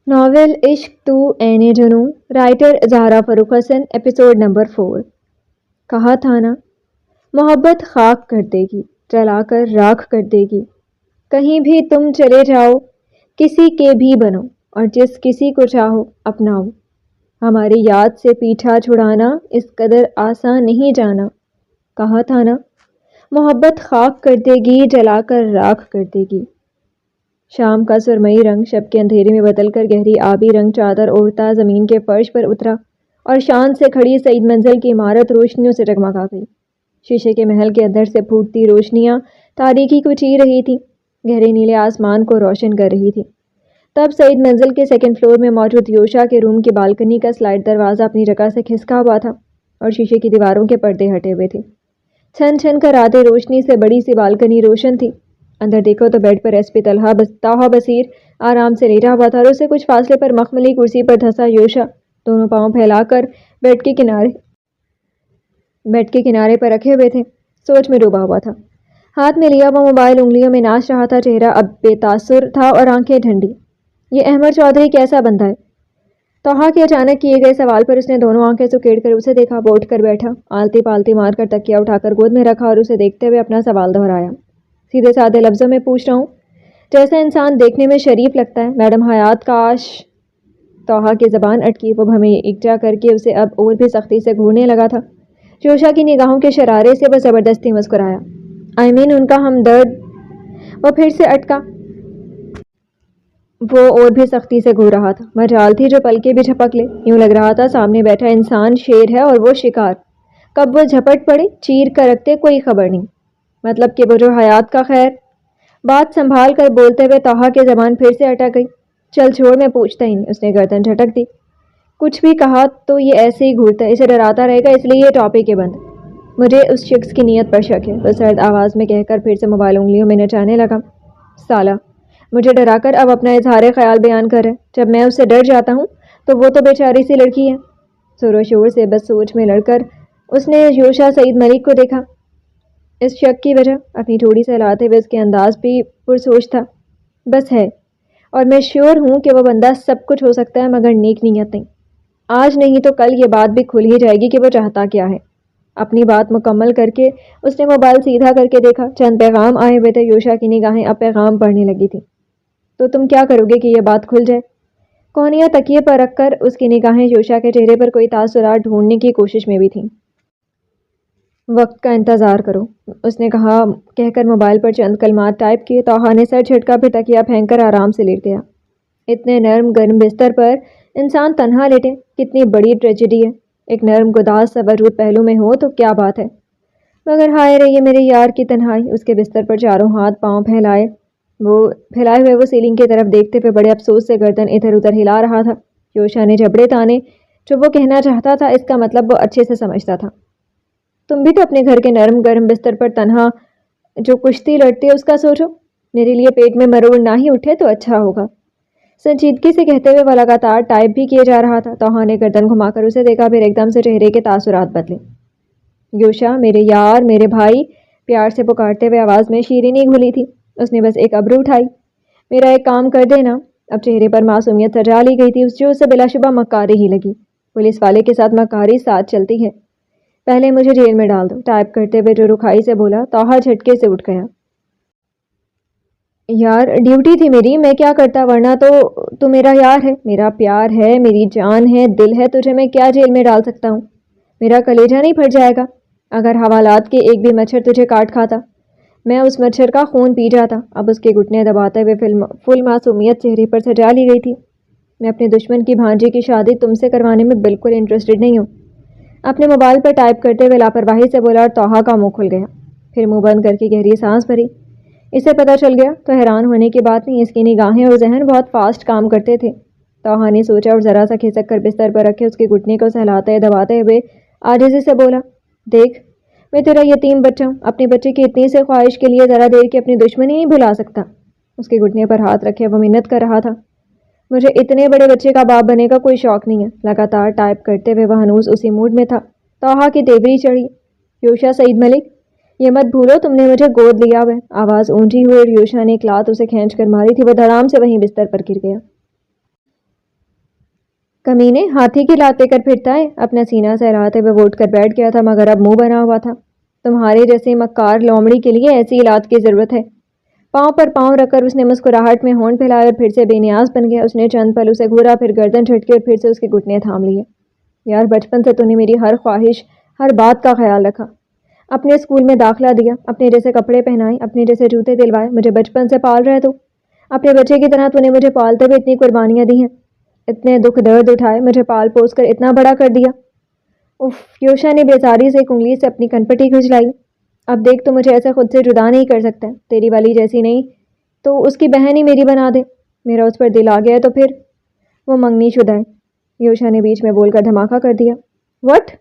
Novel عشق تو N جنوں، رائٹر زہرا فروخ حسن، ایپیسوڈ نمبر 4۔ کہا تھا نا، محبت خاک کر دے گی، جلا کر راکھ کر دے گی۔ کہیں بھی تم چلے جاؤ، کسی کے بھی بنو، اور جس کسی کو چاہو اپناؤ۔ ہماری یاد سے پیچھا چھڑانا اس قدر آسان نہیں جانا۔ کہا تھا نا، محبت خاک کر دے گی، جلا کر راکھ کر دے گی۔ شام کا سرمئی رنگ شب کے اندھیرے میں بدل کر گہری آبی رنگ چادر اوڑھتا زمین کے فرش پر اترا، اور شان سے کھڑی سعید منزل کی عمارت روشنیوں سے جگمگا گئی۔ شیشے کے محل کے اندر سے پھوٹتی روشنیاں تاریکی کو چیر رہی تھیں، گہرے نیلے آسمان کو روشن کر رہی تھیں۔ تب سعید منزل کے سیکنڈ فلور میں موجود یوشا کے روم کی بالکنی کا سلائڈ دروازہ اپنی جگہ سے کھسکا ہوا تھا، اور شیشے کی دیواروں کے پردے ہٹے ہوئے تھے۔ چھن چھن کر آتے روشنی سے بڑی سی بالکنی روشن تھی۔ اندر دیکھو تو بیڈ پر ایس پی طاہا بصیر آرام سے لیٹا ہوا تھا، اور اسے کچھ فاصلے پر مخملی کرسی پر دھنسا یوشا دونوں پاؤں پھیلا کر بیڈ کے کنارے پر رکھے ہوئے تھے، سوچ میں ڈوبا ہوا تھا۔ ہاتھ میں لیا وہ موبائل انگلیوں میں ناچ رہا تھا، چہرہ اب بے تاثر تھا اور آنکھیں ٹھنڈی۔ یہ احمد چودھری کیسا بندہ ہے؟ طاہا کے اچانک کیے گئے سوال پر اس نے دونوں آنکھیں سکیڑ کر اسے دیکھا۔ وہ اٹھ کر بیٹھا، آلتی پالتی مار کر تکیہ اٹھا کر گود میں رکھا، اور اسے دیکھتے ہوئے اپنا سوال دہرایا۔ سیدھے سادے لفظوں میں پوچھ رہا ہوں، جیسا انسان دیکھنے میں شریف لگتا ہے، میڈم حیات کاش۔ طاہا کی زبان اٹکی، وہ بھویں اکٹا کر کے اسے اب اور بھی سختی سے گھورنے لگا تھا۔ یوشا کی نگاہوں کے شرارے سے وہ زبردستی مسکرایا۔ ان کا ہمدرد۔ وہ پھر سے اٹکا، وہ اور بھی سختی سے گھور رہا تھا۔ مجال تھی جو پلکیں بھی جھپک لے، یوں لگ رہا تھا سامنے بیٹھا انسان شیر ہے اور وہ شکار۔ کب وہ جھپٹ پڑے، چیر کر رکھتے کوئی خبر نہیں۔ مطلب کہ وہ جو حیات کا خیر۔ بات سنبھال کر بولتے ہوئے طاہا کی زبان پھر سے اٹک گئی۔ چل چھوڑ، میں پوچھتا ہی نہیں۔ اس نے گردن جھٹک دی۔ کچھ بھی کہا تو یہ ایسے ہی گھورتا ہے، اسے ڈراتا رہے گا، اس لیے یہ ٹاپک ہی بند۔ مجھے اس شخص کی نیت پر شک ہے، وہ سرد آواز میں کہہ کر پھر سے موبائل انگلیوں میں نچانے لگا۔ سالہ، مجھے ڈرا کر اب اپنا اظہار خیال بیان کر ہے۔ جب میں اس سے ڈر جاتا ہوں تو وہ تو بیچاری سی لڑکی ہے۔ زور و شور سے بس سوچ میں لڑ کر اس نے یوشا سعید ملک کو دیکھا۔ اس شک کی وجہ اپنی تھوڑی سے ہلاتے ہوئے اس کے انداز بھی پرسوچ تھا۔ بس ہے، اور میں شیور ہوں کہ وہ بندہ سب کچھ ہو سکتا ہے مگر نیک نیت نہیں۔ آج نہیں تو کل یہ بات بھی کھل ہی جائے گی کہ وہ چاہتا کیا ہے۔ اپنی بات مکمل کر کے اس نے موبائل سیدھا کر کے دیکھا، چند پیغام آئے ہوئے تھے۔ یوشا کی نگاہیں اب پیغام پڑھنے لگی تھی۔ تو تم کیا کرو گے کہ یہ بات کھل جائے؟ کوہنیاں تکیے پر رکھ کر اس کی نگاہیں یوشا کے چہرے پر کوئی تاثرات ڈھونڈنے کی کوشش میں بھی تھیں۔ وقت کا انتظار کرو، اس نے کہہ کر موبائل پر چند کلمات ٹائپ کیے۔ طاہا نے سر جھٹکا، پھر تکیہ پھینک کر آرام سے لیٹ گیا۔ اتنے نرم گرم بستر پر انسان تنہا لیٹے، کتنی بڑی ٹریجڈی ہے۔ ایک نرم گداز سا وجود پہلو میں ہو تو کیا بات ہے، مگر ہائے رے یہ میرے یار کی تنہائی۔ اس کے بستر پر چاروں ہاتھ پاؤں پھیلائے ہوئے وہ سیلنگ کی طرف دیکھتے ہوئے بڑے افسوس سے گردن ادھر ادھر ہلا رہا تھا۔ یوشا نے جھپڑے تانے۔ جو وہ کہنا چاہتا تھا اس کا مطلب وہ اچھے سے سمجھتا تھا۔ تم بھی تو اپنے گھر کے نرم گرم بستر پر تنہا جو کشتی لڑتے اس کا سوچو۔ میرے لیے پیٹ میں مروڑ نہ ہی اٹھے تو اچھا ہوگا۔ سنجیدگی سے کہتے ہوئے وہ لگاتار ٹائپ بھی کیے جا رہا تھا۔ طاہا نے گردن گھما کر اسے دیکھا، پھر ایک دم سے چہرے کے تاثرات بدلے۔ یوشا، میرے یار، میرے بھائی، پیار سے پکارتے ہوئے آواز میں شیرینی گھلی تھی۔ اس نے بس ایک ابرو اٹھائی۔ میرا ایک کام کر دینا۔ اب چہرے پر معصومیت سجا لی گئی تھی، جو اسے بلا شبہ مکاری ہی لگی۔ پولیس والے کے ساتھ مکاری ساتھ چلتی ہے۔ پہلے مجھے جیل میں ڈال دو، ٹائپ کرتے ہوئے جو رکھائی سے بولا۔ طاہا جھٹکے سے اٹھ گیا۔ یار، ڈیوٹی تھی میری، میں کیا کرتا، ورنہ تو میرا یار ہے، میرا پیار ہے، میری جان ہے، دل ہے، تجھے میں کیا جیل میں ڈال سکتا ہوں؟ میرا کلیجہ نہیں پھٹ جائے گا اگر حوالات کے ایک بھی مچھر تجھے کاٹ کھاتا؟ میں اس مچھر کا خون پی جاتا۔ اب اس کے گھٹنے دباتے ہوئے فل معصومیت چہرے پر سجا لی گئی تھی۔ میں اپنے دشمن کی بھانجی کی شادی تم سے کروانے میں بالکل انٹرسٹڈ نہیں ہوں، اپنے موبائل پر ٹائپ کرتے ہوئے لاپرواہی سے بولا، اور طاہا کا منہ کھل گیا۔ پھر منہ بند کر کے گہری سانس بھری۔ اسے پتہ چل گیا تو حیران ہونے کی بات نہیں، اس کی نگاہیں اور ذہن بہت فاسٹ کام کرتے تھے۔ طاہا نے سوچا اور ذرا سا کھسک کر بستر پر رکھے اس کے گھٹنے کو سہلاتے دباتے ہوئے عاجزی سے بولا، دیکھ، میں تیرا یتیم بچہ ہوں، اپنے بچے کی اتنی سے خواہش کے لیے ذرا دیر کی اپنی دشمنی نہیں بھلا سکتا؟ اس کے گھٹنے پر ہاتھ رکھے وہ منت کر رہا تھا۔ مجھے اتنے بڑے بچے کا باپ بنے کا کوئی شوق نہیں ہے۔ لگاتار ٹائپ کرتے ہوئے وہ ہنوز اسی موڈ میں تھا۔ طاہا کی تیوری چڑھی۔ یوشا سعید ملک، یہ مت بھولو تم نے مجھے گود لیا ہوا ہے۔ آواز اونچی ہوئی اور یوشا نے ایک لات اسے کھینچ کر ماری تھی، وہ دھڑام سے وہیں بستر پر گر گیا۔ کمینے ہاتھی کی لات لے کر پھرتا ہے، اپنا سینہ سہلاتے ہوئے وہ اٹھ کر بیٹھ گیا تھا مگر اب منہ بنا ہوا تھا۔ تمہارے جیسے مکار لومڑی کے لیے ایسی لات کی ضرورت ہے۔ پاؤں پر پاؤں رکھ کر اس نے مسکراہٹ میں ہونٹ پھیلائے اور پھر سے بے نیاز بن گیا۔ اس نے چند پل اسے گھورا، پھر گردن جھٹکی اور پھر سے اس کے گھٹنے تھام لیے۔ یار بچپن سے تو نے میری ہر خواہش، ہر بات کا خیال رکھا، اپنے اسکول میں داخلہ دیا، اپنے جیسے کپڑے پہنائے، اپنے جیسے جوتے دلوائے، مجھے بچپن سے پال رہے تو اپنے بچے کی طرح تو نے مجھے پالتے ہوئے اتنی قربانیاں دی ہیں، اتنے دکھ درد اٹھائے، مجھے پال پوس کر اتنا بڑا کر دیا۔ اف، یوشا نے بیزاری سے ایک انگلی سے اپنی کنپٹی کھجلائی۔ اب دیکھ تو مجھے ایسے خود سے جدا نہیں کر سکتا، تیری والی جیسی نہیں تو اس کی بہن ہی میری بنا دے، میرا اس پر دل آ گیا ہے تو پھر وہ منگنی شدہ ہے، یوشا نے بیچ میں بول کر دھماکہ کر دیا۔ وٹ؟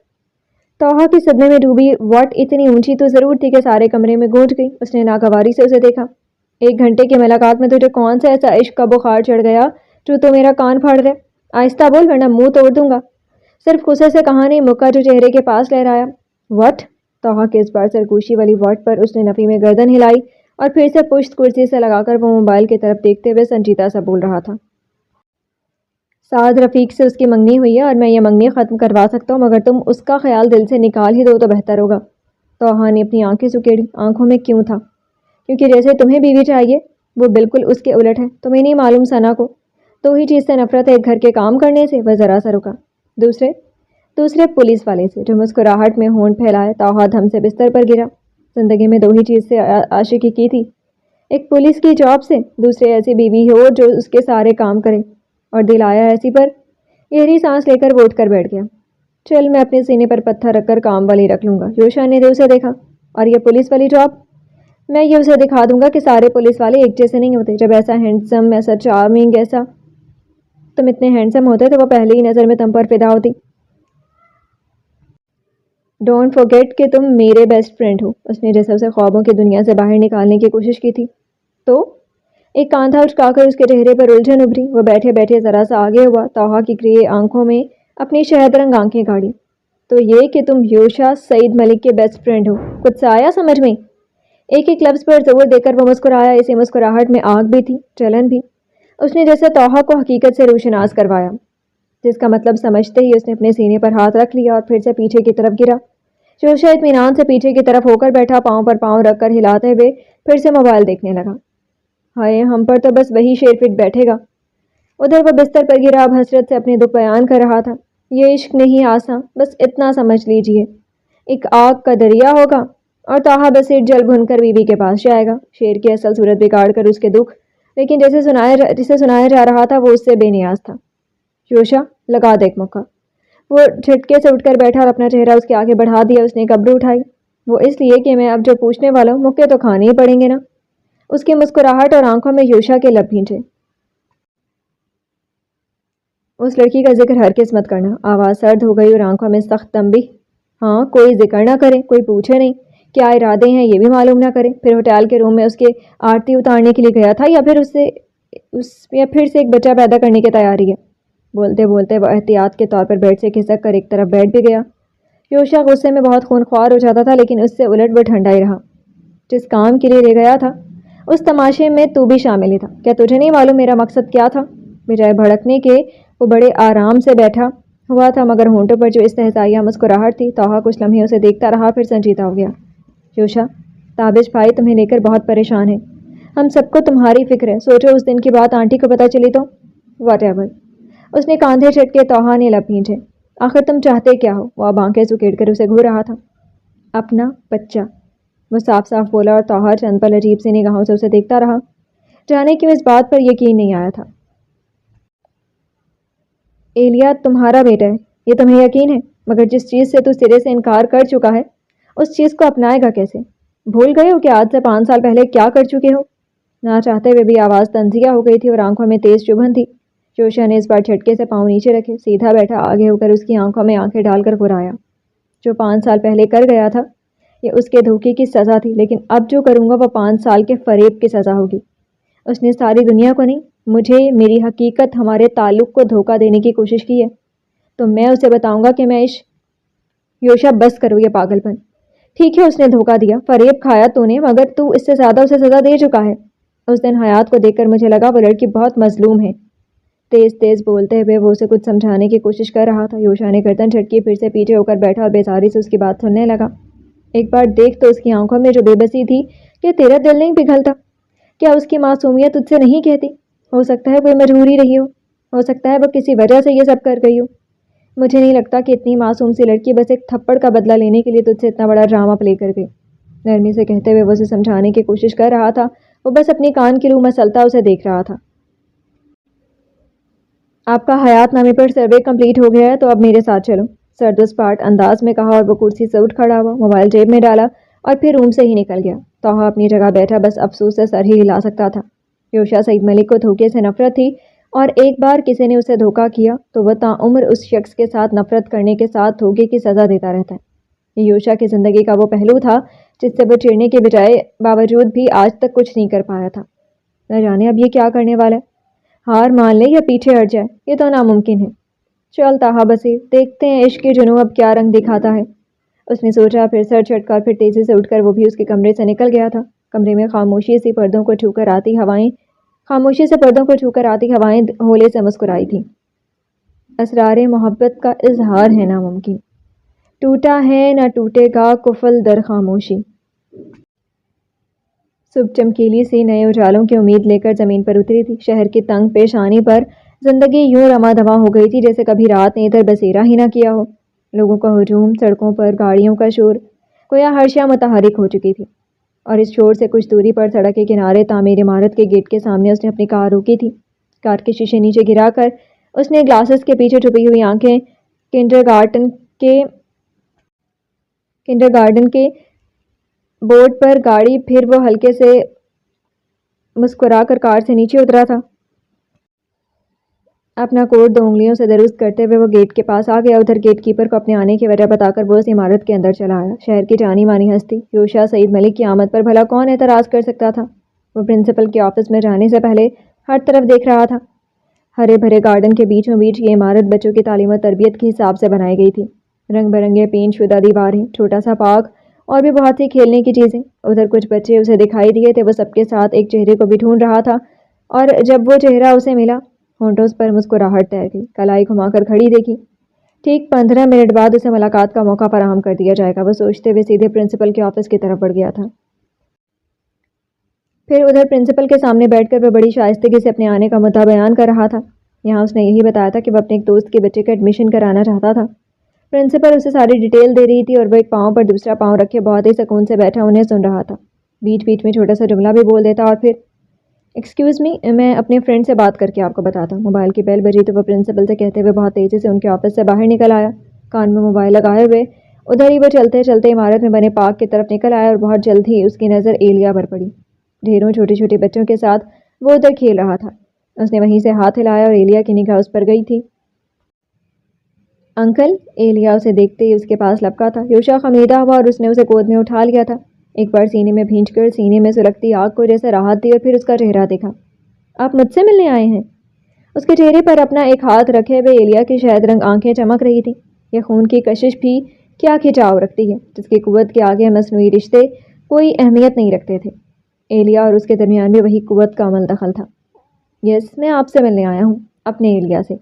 توحا کی صدمے میں ڈوبی وٹ اتنی اونچی تو ضرور تھی کہ سارے کمرے میں گونج گئی۔ اس نے ناگواری سے اسے دیکھا۔ 1 گھنٹے کی ملاقات میں تجھے کون سا ایسا عشق کا بخار چڑھ گیا جو تو میرا کان پھاڑ دے؟ آہستہ بول ورنہ منہ توڑ دوں گا۔ صرف غصے سے کہا نہیں، مکہ جو چہرے کے پاس لہرایا۔ وٹ؟ توحا کے اس بار سرگوشی والی وٹ پر اس نے نفی میں گردن ہلائی اور پھر سے پشت کرسی سے لگا کر وہ موبائل کی طرف دیکھتے ہوئے سنجیدہ سا بول رہا تھا۔ سعد رفیق سے اس کی منگنی ہوئی ہے اور میں یہ منگنی ختم کروا سکتا ہوں، مگر تم اس کا خیال دل سے نکال ہی دو تو بہتر ہوگا۔ توحا نے اپنی آنکھیں سکیڑی۔ آنکھوں میں کیوں تھا؟ کیونکہ جیسے تمہیں بیوی چاہیے وہ بالکل اس کے الٹ ہے۔ تمہیں نہیں معلوم ثنا کو دو ہی چیز سے نفرت ہے، ایک گھر کے کام کرنے سے، وہ ذرا سا رکا، دوسرے پولیس والے سے جو مسکراہٹ میں ہونٹ پھیلائے توحا دھم سے بستر پر گرا۔ زندگی میں 2 ہی چیز سے عاشقی کی تھی، ایک پولیس کی جاب سے، دوسرے ایسی بیوی ہو جو اس کے سارے کام کرے، اور دل آیا ایسی پر۔ گہری سانس لے کر وہ اٹھ کر بیٹھ گیا۔ چل میں اپنے سینے پر پتھر رکھ کر کام والی رکھ لوں گا۔ یوشا نے اسے دیکھا۔ اور یہ پولیس والی جاب؟ میں یہ اسے دکھا دوں گا کہ سارے پولیس والے ایک جیسے نہیں ہوتے۔ جب ایسا ہینڈسم، ایسا چارمنگ، ایسا تم اتنے ہینڈسم ہوتے تو وہ پہلی ہی نظر میں تم پر فدا ہوتی۔ ڈونٹ فورگیٹ کہ تم میرے بیسٹ فرینڈ ہو۔ اس نے جیسے اسے خوابوں کی دنیا سے باہر نکالنے کی کوشش کی تھی۔ تو ایک کاندھا اچکا کر اس کے چہرے پر الجھن ابھری۔ وہ بیٹھے بیٹھے ذرا سا آگے ہوا، توحا کی گرے آنکھوں میں اپنی شہد رنگ آنکھیں گاڑی۔ تو یہ کہ تم یوشا سعید ملک کے بیسٹ فرینڈ ہو، کچھ سا آیا سمجھ میں؟ ایک ایک لفظ پر زور دے کر وہ مسکرایا۔ اسی مسکراہٹ میں آگ بھی تھی، جلن بھی۔ اس نے جیسے توحا کو حقیقت سے روشناس کروایا، جس کا مطلب سمجھتے ہی اس نے اپنے سینے پر ہاتھ رکھ لیا اور پھر سے پیچھے کی طرف گرا۔ یوشا اطمینان سے پیچھے کی طرف ہو کر بیٹھا، پاؤں پر پاؤں رکھ کر ہلاتے ہوئے پھر سے موبائل دیکھنے لگا۔ ہائے، ہم پر تو بس وہی شیر فٹ بیٹھے گا۔ ادھر وہ بستر پر گرا، اب حسرت سے اپنے دکھ بیان کر رہا تھا۔ یہ عشق نہیں آساں، بس اتنا سمجھ لیجئے، ایک آگ کا دریا ہوگا اور توحا بصیر جل بھن کر بیوی کے پاس جائے گا، شیر کی اصل صورت بگاڑ کر اس کے دکھ، لیکن جسے سنایا جا رہا تھا وہ اس سے بے نیاز تھا۔ یوشا لگا دے ایک مکہ۔ وہ جھٹکے سے اٹھ کر بیٹھا اور اپنا چہرہ اس کے آگے بڑھا دیا۔ اس نے ایک ابرو اٹھائی۔ وہ اس لیے کہ میں اب جو پوچھنے والا ہوں مکے تو کھانے ہی پڑیں گے نا۔ اس کی مسکراہٹ اور آنکھوں میں یوشا کے لب بھینچے۔ اس لڑکی کا ذکر ہرگز مت کرنا۔ آواز سرد ہو گئی اور آنکھوں میں سخت تنبیہ۔ ہاں، کوئی ذکر نہ کرے، کوئی پوچھے نہیں کیا ارادے ہیں یہ بھی معلوم نہ کرے، پھر ہوٹل کے روم میں اس کے آرتی اتارنے کے لیے گیا تھا یا پھر سے ایک بچہ پیدا کرنے کی تیاری ہے۔ بولتے بولتے وہ احتیاط کے طور پر بیڈ سے کھسک کر ایک طرف بیٹھ بھی گیا۔ یوشا غصے میں بہت خونخوار ہو جاتا تھا، لیکن اس سے الٹ وہ ٹھنڈا ہی رہا۔ جس کام کے لیے لے گیا تھا اس تماشے میں تو بھی شامل ہی تھا۔ کیا تجھے نہیں معلوم میرا مقصد کیا تھا؟ بجائے بھڑکنے کے وہ بڑے آرام سے بیٹھا ہوا تھا، مگر ہونٹوں پر جو استہزائیہ مسکراہٹ تھی۔ توحا کچھ لمحے اسے دیکھتا رہا، پھر سنجیدہ ہو گیا۔ یوشا، تابش بھائی تمہیں لے کر بہت پریشان ہے، ہم سب کو تمہاری فکر ہے۔ سوچو اس دن کی بات آنٹی کو پتہ چلی تو؟ What ever. اس نے کاندھے جھٹکے، توحا نے لب بھینچے۔ آخر تم چاہتے کیا ہو؟ وہ اب آنکھیں سکیڑ کر اسے گھور رہا تھا۔ اپنا بچہ، وہ صاف صاف بولا، اور توحا چند پل عجیب سی نگاہوں سے اسے دیکھتا رہا، جانے کیوں اس بات پر یقین نہیں آیا تھا۔ ایلیا تمہارا بیٹا ہے، یہ تمہیں یقین ہے، مگر جس چیز سے تو سرے سے انکار کر چکا ہے اس چیز کو اپنائے گا کیسے؟ بھول گئے ہو کہ آج سے 5 سال پہلے کیا کر چکے ہو؟ نہ چاہتے ہوئے بھی آواز طنزیہ ہو گئی تھی اور آنکھوں میں تیز چبھن تھی۔ یوشا نے اس بار جھٹکے سے پاؤں نیچے رکھے، سیدھا بیٹھا، آگے ہو کر اس کی آنکھوں میں آنکھیں ڈال کر گھرایا۔ جو 5 سال پہلے کر گیا تھا یہ اس کے دھوکے کی سزا تھی، لیکن اب جو کروں گا وہ 5 سال کے فریب کی سزا ہوگی۔ اس نے ساری دنیا کو نہیں، مجھے، میری حقیقت، ہمارے تعلق کو دھوکہ دینے کی کوشش کی ہے، تو میں اسے بتاؤں گا کہ میں یوشا بس کرو یہ پاگل پن۔ ٹھیک ہے اس نے دھوکہ دیا، فریب کھایا تو نے، مگر تو اس سے زیادہ اسے سزا دے چکا ہے۔ اس دن حیات کو دیکھ کر مجھے لگا وہ لڑکی بہت مظلوم ہے، تیز تیز بولتے ہوئے وہ اسے کچھ سمجھانے کی کوشش کر رہا تھا۔ یوشا نے گردن جھٹکی، پھر سے پیچھے ہو کر بیٹھا اور بیزاری سے اس کی بات سننے لگا۔ ایک بار دیکھ تو اس کی آنکھوں میں جو بے بسی تھی کہ تیرا دل نہیں پگھلتا؟ کیا اس کی معصومیت تجھ سے نہیں کہتی؟ ہو سکتا ہے کوئی مجبوری رہی ہو سکتا ہے وہ کسی وجہ سے یہ سب کر گئی ہو۔ مجھے نہیں لگتا کہ اتنی معصوم سی لڑکی بس ایک تھپڑ کا بدلہ لینے کے لیے تجھ سے اتنا بڑا ڈرامہ پلے کر گئی۔ نرمی سے کہتے ہوئے وہ اسے سمجھانے کی کوشش کر رہا تھا، وہ بس اپنی کان کی روح مسلتا اسے دیکھ رہا تھا۔ آپ کا حیات نامے پر سروے کمپلیٹ ہو گیا ہے تو اب میرے ساتھ چلو، سرد و سپاٹ انداز میں کہا اور وہ کرسی سے اٹھ کھڑا ہوا، موبائل جیب میں ڈالا اور پھر روم سے ہی نکل گیا۔ توحا اپنی جگہ بیٹھا بس افسوس سے سر ہی ہلا سکتا تھا۔ یوشا سعید ملک کو دھوکے سے نفرت تھی اور ایک بار کسی نے اسے دھوکا کیا تو وہ تاعمر اس شخص کے ساتھ نفرت کرنے کے ساتھ دھوکے کی سزا دیتا رہتا ہے۔ یہ یوشا کی زندگی کا وہ پہلو تھا جس سے وہ چڑھنے کے بجائے باوجود بھی آج تک کچھ نہیں کر پایا تھا۔ نہ جانے اب یہ کیا کرنے والا ہے، ہار مان لے یا پیچھے ہٹ جائے، یہ تو ناممکن ہے۔ چل تاہا بصیر، دیکھتے ہیں عشق کی جنوں اب کیا رنگ دکھاتا ہے، اس نے سوچا۔ پھر سر چٹکا، پھر تیزی سے اٹھ کر وہ بھی اس کے کمرے سے نکل گیا تھا۔ کمرے میں خاموشی سے پردوں کو چھو کر آتی ہوائیں ہولے سے مسکرائی تھیں۔ اسرار محبت کا اظہار ہے ناممکن، ٹوٹا ہے نہ ٹوٹے گا قفل در خاموشی۔ صبح چمکیلی سی نئے اجالوں کی امید لے کر زمین پر اتری تھی۔ شہر کی تنگ پیشانی پر زندگی یوں رواں دواں ہو گئی تھی جیسے کبھی رات نے ادھر بسیرا ہی نہ کیا ہو۔ لوگوں کا ہجوم، سڑکوں پر گاڑیوں کا شور، گویا ہر شے متحرک ہو چکی تھی۔ اور اس شور سے کچھ دوری پر سڑک کے کنارے تعمیر عمارت کے گیٹ کے سامنے اس نے اپنی کار روکی تھی۔ کار کے شیشے نیچے گرا کر اس نے گلاسز کے پیچھے چھپی ہوئی آنکھیں کنڈرگارٹن کے بورڈ پر گاڑی، پھر وہ ہلکے سے مسکرا کر کار سے نیچے اترا تھا۔ اپنا کوٹ 2 انگلیوں سے درست کرتے ہوئے وہ گیٹ کے پاس آ گیا۔ ادھر گیٹ کیپر کو اپنے آنے کی وجہ بتا کر وہ اس عمارت کے اندر چلا آیا۔ شہر کی جانی مانی ہستی یوشا سعید ملک کی آمد پر بھلا کون اعتراض کر سکتا تھا؟ وہ پرنسپل کے آفس میں جانے سے پہلے ہر طرف دیکھ رہا تھا۔ ہرے بھرے گارڈن کے بیچوں بیچ یہ عمارت بچوں کی تعلیم و تربیت کے حساب سے بنائی گئی تھی۔ رنگ برنگے پینٹ شدہ دیواریں، چھوٹا سا پارک اور بھی بہت سی کھیلنے کی چیزیں۔ ادھر کچھ بچے اسے دکھائی دیے تھے، وہ سب کے ساتھ ایک چہرے کو بھی ڈھونڈ رہا تھا، اور جب وہ چہرہ اسے ملا ہونٹوں پر مسکراہٹ تیر گئی۔ کلائی گھما کر گھڑی دیکھی، ٹھیک 15 منٹ بعد اسے ملاقات کا موقع فراہم کر دیا جائے گا۔ وہ سوچتے ہوئے سیدھے پرنسپل کے آفس کی طرف بڑھ گیا تھا۔ پھر ادھر پرنسپل کے سامنے بیٹھ کر وہ بڑی شائستگی سے اپنے آنے کا مدعا بیان کر رہا تھا۔ یہاں اس نے یہی بتایا تھا کہ وہ اپنے ایک دوست کے بچے کا ایڈمیشن کرانا چاہتا تھا۔ پرنسپل اسے ساری ڈیٹیل دے رہی تھی اور وہ ایک پاؤں پر دوسرا پاؤں رکھے بہت ہی سکون سے بیٹھا انہیں سن رہا تھا۔ بیچ بیچ میں چھوٹا سا جملہ بھی بول دیتا اور پھر ایکسکیوز می، میں اپنے فرینڈ سے بات کر کے آپ کو بتاتا ہوں۔ موبائل کی بیل بجی تو وہ پرنسپل سے کہتے ہوئے بہت تیزی سے ان کے آفس سے باہر نکل آیا، کان میں موبائل لگائے ہوئے۔ ادھر ہی وہ چلتے چلتے عمارت میں بنے پارک کی طرف نکل آیا اور بہت جلد ہی اس کی نظر ایلیا پر پڑی۔ ڈھیروں چھوٹے چھوٹے بچوں کے ساتھ وہ ادھر کھیل رہا تھا۔ اس نے وہیں سے ہاتھ ہلایا اور ایلیا کی نگاہ اس پر گئی تھی۔ انکل، ایلیا اسے دیکھتے ہی اس کے پاس لپکا تھا۔ یوشا خمیدہ ہوا اور اس نے اسے گود میں اٹھا لیا تھا۔ ایک بار سینے میں بھینچ کر سینے میں سلگتی آگ کو جیسے راحت دی اور پھر اس کا چہرہ دیکھا۔ آپ مجھ سے ملنے آئے ہیں؟ اس کے چہرے پر اپنا ایک ہاتھ رکھے ہوئے ایلیا کی شہد رنگ آنکھیں چمک رہی تھیں۔ یہ خون کی کشش بھی کیا کھچاؤ رکھتی ہے جس کی قوت کے آگے مصنوعی رشتے کوئی اہمیت نہیں رکھتے تھے۔ ایلیا اور اس کے درمیان بھی وہی قوت کا عمل دخل تھا۔ یس، میں آپ سے ملنے آیا ہوں، اپنے ایلیا سے۔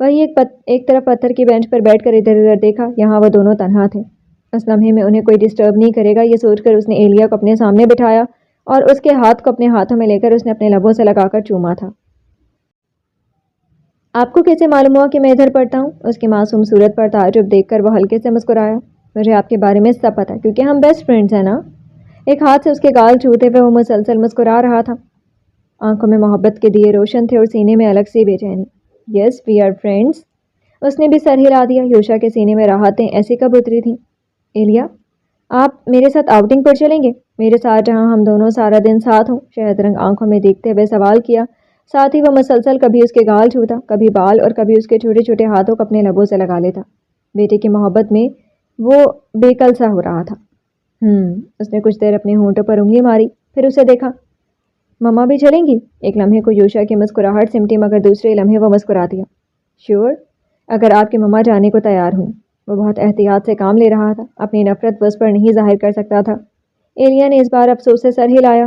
وہی ایک طرف پتھر کی بینچ پر بیٹھ کر ادھر ادھر دیکھا، یہاں وہ دونوں تنہا تھے۔ اس لمحے میں انہیں کوئی ڈسٹرب نہیں کرے گا یہ سوچ کر اس نے ایلیا کو اپنے سامنے بٹھایا اور اس کے ہاتھ کو اپنے ہاتھوں میں لے کر اس نے اپنے لبوں سے لگا کر چوما تھا۔ آپ کو کیسے معلوم ہوا کہ میں ادھر پڑھتا ہوں؟ اس کی معصوم صورت پر تعجب دیکھ کر وہ ہلکے سے مسکرایا۔ مجھے آپ کے بارے میں سب پتہ ہے کیونکہ ہم بیسٹ فرینڈز ہیں نا۔ ایک ہاتھ سے اس کے گال چھوتے ہوئے وہ مسلسل مسکرا رہا تھا۔ آنکھوں میں محبت کے دیے روشن تھے اور سینے میں الگ سی بے چینی۔ یس، وی آر فرینڈز۔ اس نے بھی سر ہلا دیا۔ یوشا کے سینے میں راحتیں ایسی کب اتری تھیں؟ ایلیا، آپ میرے ساتھ آؤٹنگ پر چلیں گے؟ میرے ساتھ جہاں ہم دونوں سارا دن ساتھ ہوں؟ شہد رنگ آنکھوں میں دیکھتے ہوئے سوال کیا۔ ساتھ ہی وہ مسلسل کبھی اس کے گال چھوتا، کبھی بال اور کبھی اس کے چھوٹے چھوٹے ہاتھوں کو اپنے لبوں سے لگا لیتا۔ بیٹے کی محبت میں وہ بے کل سا ہو رہا تھا۔ اس نے کچھ دیر اپنے ہونٹوں پر انگلی ماری، پھر اسے دیکھا۔ مما بھی چلیں گی؟ ایک لمحے کو یوشا کی مسکراہٹ سمٹی مگر دوسرے لمحے وہ مسکرا دیا۔ شیور، اگر آپ کی مما جانے کو تیار ہوں۔ وہ بہت احتیاط سے کام لے رہا تھا، اپنی نفرت وہ اس پر نہیں ظاہر کر سکتا تھا۔ ایلیا نے اس بار افسوس سے سر ہلایا۔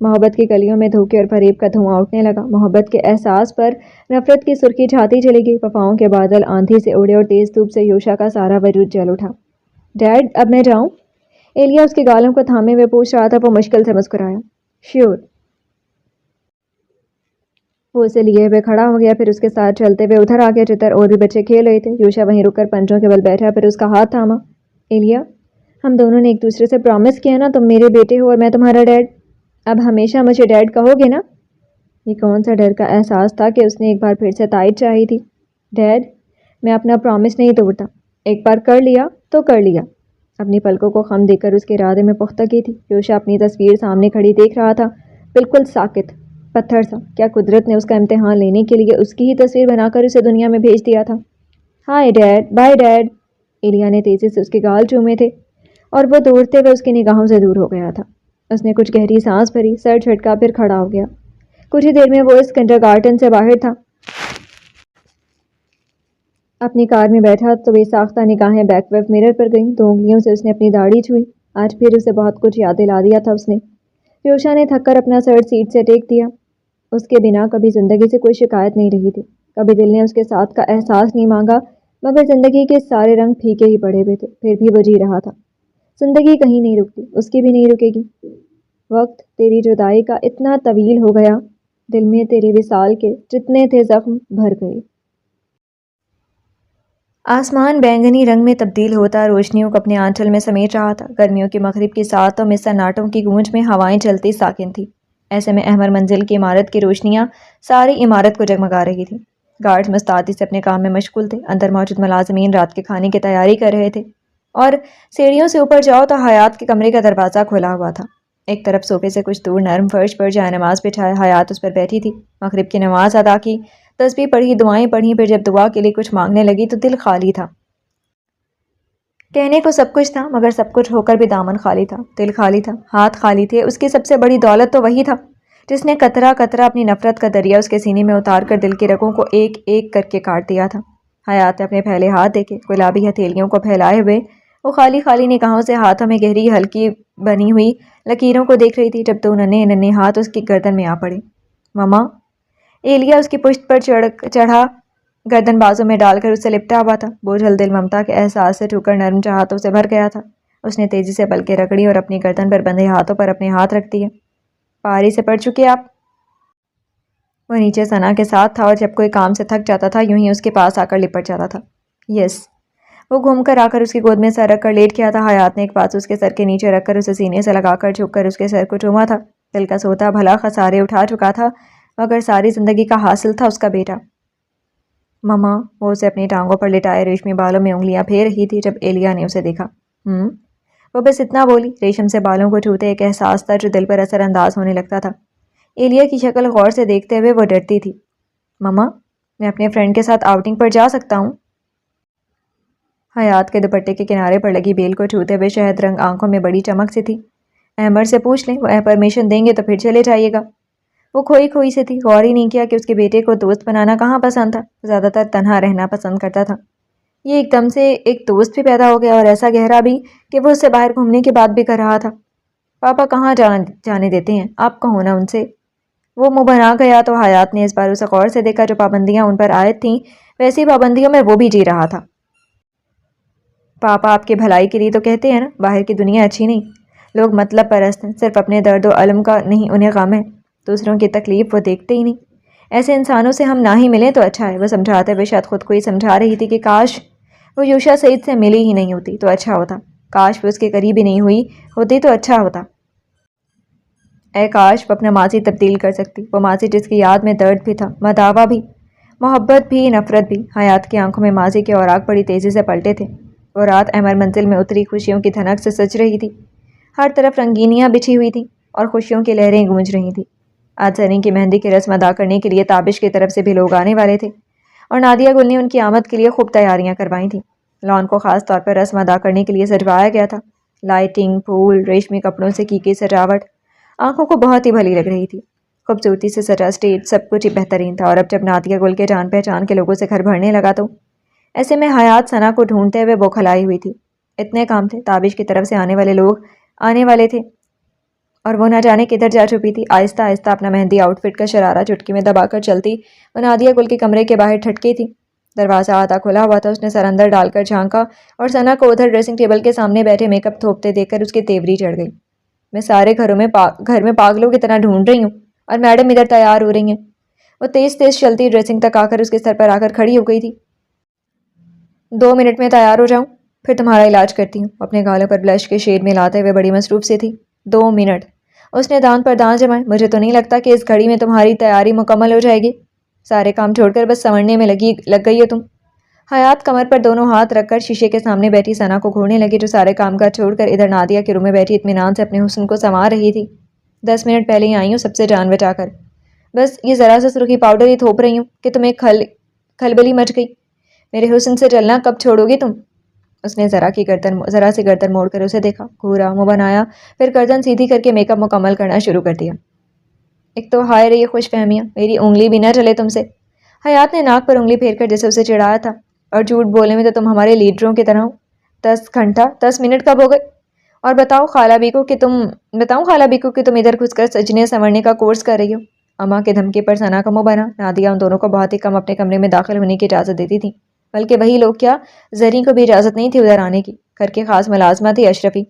محبت کی گلیوں میں دھوکے اور فریب کا دھواں اٹھنے لگا۔ محبت کے احساس پر نفرت کی سرخی چھاتی چلی گئی۔ وفاؤں کے بادل آندھی سے اڑے اور تیز دھوپ سے یوشا کا سارا وجود جل اٹھا۔ ڈیڈ، اب میں جاؤں؟ ایلیا اس کے گالوں کو تھامے ہوئے پوچھ رہا تھا۔ وہ مشکل سے مسکرایا۔ شیور۔ وہ اسے لیے ہوئے کھڑا ہو گیا، پھر اس کے ساتھ چلتے ہوئے ادھر آ گیا جدھر اور بھی بچے کھیل رہے تھے۔ یوشا وہیں رک کر پنجوں کے بل بیٹھا، پھر اس کا ہاتھ تھاما۔ ایلیا، ہم دونوں نے ایک دوسرے سے پرامس کیا نا، تم میرے بیٹے ہو اور میں تمہارا ڈیڈ۔ اب ہمیشہ مجھے ڈیڈ کہو گے نا؟ یہ کون سا ڈر کا احساس تھا کہ اس نے ایک بار پھر سے تائید چاہی تھی۔ ڈیڈ، میں اپنا پرامس نہیں توڑتا، ایک بار کر لیا تو کر لیا۔ اپنی پلکوں کو خم دے کر اس کے ارادے میں پختگی تھی۔ یوشا اپنی تصویر سامنے کھڑی دیکھ رہا تھا، بالکل ساکت، پتھر سا۔ کیا قدرت نے اس کا امتحان لینے کے لیے اس کی ہی تصویر بنا کر اسے دنیا میں بھیج دیا تھا؟ ہائے ڈیڈ، بائے ڈیڈ۔ ایلیا نے تیزی سے اس کے گال چومے تھے اور وہ دوڑتے ہوئے اس کی نگاہوں سے دور ہو گیا تھا۔ اس نے کچھ گہری سانس بھری، سر جھٹکا، پھر کھڑا ہو گیا۔ کچھ ہی دیر میں وہ اس کنڈرگارٹن سے باہر تھا۔ اپنی کار میں بیٹھا تو بے ساختہ نگاہیں بیک ویو مرر پر گئیں۔ 2 انگلیوں سے اس نے اپنی داڑھی چھوئی۔ آج پھر اسے بہت کچھ یاد دلا دیا تھا اس نے۔ یوشا نے تھک کر اپنا سر سیٹ سے ٹیک دیا۔ اس کے بنا کبھی زندگی سے کوئی شکایت نہیں رہی تھی، کبھی دل نے اس کے ساتھ کا احساس نہیں مانگا، مگر زندگی کے سارے رنگ پھیکے ہی پڑے ہوئے تھے، پھر بھی وہ جی رہا تھا۔ زندگی کہیں نہیں رکتی، اس کی بھی نہیں رکے گی۔ وقت تیری جدائی کا اتنا طویل ہو گیا، دل میں تیرے وصال کے جتنے تھے زخم بھر گئے۔ آسمان بینگنی رنگ میں تبدیل ہوتا روشنیوں کو اپنے آنچل میں سمیٹ رہا تھا۔ گرمیوں کی مغرب کی ساعتوں میں سناٹوں کی گونج میں ہوائیں چلتی ساکن تھیں۔ ایسے میں احمر منزل کی عمارت کی روشنیاں ساری عمارت کو جگمگا رہی تھیں۔ گارڈز مستعدی سے اپنے کام میں مشغول تھے۔ اندر موجود ملازمین رات کے کھانے کی تیاری کر رہے تھے، اور سیڑھیوں سے اوپر جاؤ تو حیات کے کمرے کا دروازہ کھلا ہوا تھا۔ ایک طرف صوفے سے کچھ دور نرم فرش پر جائے نماز بچھائے حیات اس پر بیٹھی تھی۔ مغرب کی نماز ادا کی، تسبیح پڑھی، دعائیں پڑھیں، پھر جب دعا کے لیے کچھ مانگنے لگی تو دل خالی تھا۔ کہنے کو سب کچھ تھا، مگر سب کچھ ہو کر بھی دامن خالی تھا، دل خالی تھا، ہاتھ خالی تھے۔ اس کی سب سے بڑی دولت تو وہی تھا جس نے قطرہ قطرہ اپنی نفرت کا دریا اس کے سینے میں اتار کر دل کی رگوں کو ایک ایک کر کے کاٹ دیا تھا۔ حیات نے اپنے پھیلے ہاتھ دیکھے، گلابی ہتھیلیوں کو پھیلائے ہوئے وہ خالی خالی نگاہوں سے ہاتھوں میں گہری ہلکی بنی ہوئی لکیروں کو دیکھ رہی تھی، جب 2 ننھے ننھے ہاتھ اس کی گردن میں آ پڑے۔ مما! ایلیا اس کی پشت پر چڑھا گردن بازوں میں ڈال کر اس سے لپٹا ہوا تھا۔ بوجھل دل ممتا کے احساس سے ٹھوکر نرم چاہتوں سے بھر گیا تھا۔ اس نے تیزی سے پلکیں رگڑی اور اپنی گردن پر بندھے ہاتھوں پر اپنے ہاتھ رکھ دیے۔ پاری سے پڑھ چکے آپ؟ وہ نیچے ثنا کے ساتھ تھا، اور جب کوئی کام سے تھک جاتا تھا یوں ہی اس کے پاس آ کر لپٹ جاتا تھا۔ یس۔ وہ گھوم کر آ کر اس کی گود میں سر رکھ کر لیٹ گیا تھا۔ حیات نے ایک بازو اس کے سر کے نیچے رکھ کر اسے سینے سے لگا کر جھک کر اس کے سر کو چوما تھا۔ دل کا سوتا بھلا خسارے اٹھا چکا تھا، مگر ساری زندگی کا حاصل تھا اس کا بیٹا۔ مما! وہ اسے اپنی ٹانگوں پر لٹائے ریشمی بالوں میں انگلیاں پھیر رہی تھی جب ایلیا نے اسے دیکھا۔ وہ بس اتنا بولی۔ ریشم سے بالوں کو چھوتے ایک احساس تھا جو دل پر اثر انداز ہونے لگتا تھا۔ ایلیا کی شکل غور سے دیکھتے ہوئے وہ ڈرتی تھی۔ مما، میں اپنے فرینڈ کے ساتھ آؤٹنگ پر جا سکتا ہوں؟ حیات کے دوپٹے کے کنارے پر لگی بیل کو چھوتے ہوئے شہد رنگ آنکھوں میں بڑی چمک سی تھی۔ احمر سے پوچھ لیں، وہ پرمیشن دیں گے تو پھر چلے جائیے گا۔ وہ کھوئی کھوئی سے تھی، غور ہی نہیں کیا کہ اس کے بیٹے کو دوست بنانا کہاں پسند تھا، زیادہ تر تنہا رہنا پسند کرتا تھا۔ یہ ایک دم سے ایک دوست بھی پیدا ہو گیا، اور ایسا گہرا بھی کہ وہ اس سے باہر گھومنے کی بات بھی کر رہا تھا۔ پاپا کہاں جانے دیتے ہیں، آپ کہو نا ان سے۔ وہ منہ بنا گیا تو حیات نے اس بار اسے غور سے دیکھا۔ جو پابندیاں ان پر عائد تھیں ویسی پابندیوں میں وہ بھی جی رہا تھا۔ پاپا آپ کی بھلائی کے لیے تو کہتے ہیں نا، باہر کی دنیا اچھی نہیں، لوگ مطلب پرست ہیں، صرف اپنے درد و علم کا نہیں انہیں غم ہے، دوسروں کی تکلیف وہ دیکھتے ہی نہیں۔ ایسے انسانوں سے ہم نہ ہی ملیں تو اچھا ہے۔ وہ سمجھاتے ہوئے شاید خود کو ہی سمجھا رہی تھی کہ کاش وہ یوشا سعید سے ملی ہی نہیں ہوتی تو اچھا ہوتا، کاش وہ اس کے قریب ہی نہیں ہوئی ہوتی تو اچھا ہوتا۔ اے کاش وہ اپنا ماضی تبدیل کر سکتی، وہ ماضی جس کی یاد میں درد بھی تھا، مداوا بھی، محبت بھی، نفرت بھی۔ حیات کی آنکھوں میں ماضی کے اوراق بڑی تیزی سے پلٹے تھے۔ وہ رات احمر منزل میں اتری خوشیوں کی دھنک سے سج رہی تھی، ہر طرف رنگینیاں بچھی ہوئی تھیں اور خوشیوں کی لہریں گونج رہی تھیں۔ آج زرین کی مہندی کی رسم ادا کرنے کے لیے تابش کی طرف سے بھی لوگ آنے والے تھے، اور نادیہ گل نے ان کی آمد کے لیے خوب تیاریاں کروائی تھیں۔ لان کو خاص طور پر رسم ادا کرنے کے لیے سجوایا گیا تھا۔ لائٹنگ، پھول، ریشمی کپڑوں سے کی سجاوٹ آنکھوں کو بہت ہی بھلی لگ رہی تھی۔ خوبصورتی سے سجا اسٹیج سب کچھ ہی بہترین تھا، اور اب جب نادیہ گل کے جان پہچان کے لوگوں سے گھر بھرنے لگا تو ایسے میں حیات ثنا کو ڈھونڈتے ہوئے بوکھلائی ہوئی تھی۔ اتنے کام تھے، تابش کی طرف سے آنے والے لوگ آنے والے تھے، اور وہ نہ جانے کدھر جا چھپی تھی۔ آہستہ آہستہ اپنا مہندی آؤٹ فٹ کا شرارہ چٹکی میں دبا کر چلتی وہ نادیہ گل کے کمرے کے باہر ٹھٹکی تھی۔ دروازہ آدھا کھلا ہوا تھا۔ اس نے سر اندر ڈال کر جھانکا اور ثنا کو ادھر ڈریسنگ ٹیبل کے سامنے بیٹھے میک اپ تھوپتے دیکھ کر اس کی تیوری چڑھ گئی۔ میں سارے گھر میں پاگلوں کی طرح ڈھونڈ رہی ہوں اور میڈم ادھر تیار ہو رہی ہیں۔ وہ تیز تیز چلتی ڈریسنگ تک آ کر اس کے سر پر آ کر کھڑی ہو گئی تھی۔ 2 منٹ میں تیار ہو جاؤں پھر تمہارا علاج کرتی ہوں۔ اپنے گالوں پر بلش کے شیڈ ملاتے ہوئے بڑی مصروف سی تھی۔ 2 منٹ؟ اس نے دانت پر دانت جمائے۔ مجھے تو نہیں لگتا کہ اس گھڑی میں تمہاری تیاری مکمل ہو جائے گی۔ سارے کام چھوڑ کر بس سنورنے میں لگ گئی ہو تم۔ حیات کمر پر دونوں ہاتھ رکھ کر شیشے کے سامنے بیٹھی ثنا کو گھورنے لگی، جو سارے کام کاج چھوڑ کر ادھر نادیہ کے روم میں بیٹھی اطمینان سے اپنے حسن کو سنوار رہی تھی۔ 10 منٹ پہلے ہی آئی ہوں سب سے جان بچا کر، بس یہ ذرا سا سرخی پاؤڈر ہی تھوپ رہی ہوں کہ تمہیں کھلبلی مچ گئی۔ میرے حسن سے چلنا کب چھوڑو گی تم؟ اس نے ذرا سی گردن موڑ کر اسے دیکھا، گھورا، منہ بنایا، پھر گردن سیدھی کر کے میک اپ مکمل کرنا شروع کر دیا۔ ایک تو ہائے رہی خوش فہمیاں، میری انگلی بھی نہ چلے تم سے۔ حیات نے ناک پر انگلی پھیر کر جیسے اسے چڑھایا تھا، اور جھوٹ بولنے میں تو تم ہمارے لیڈروں کی طرح ہو۔ 10 منٹ کب ہو گئے؟ اور بتاؤں خالہ بی کو کہ تم ادھر گھس کر سجنے سنورنے کا کورس کر رہی ہو؟ اماں کی دھمکی پر ثنا کا منہ بنا۔ نادیہ ان دونوں کو بہت ہی کم اپنے کمرے میں داخل ہونے کی اجازت دیتی تھی، بلکہ وہی لوگ کیا، زریں کو بھی اجازت نہیں تھی ادھر آنے کی۔ گھر کی خاص ملازمہ تھی اشرفی،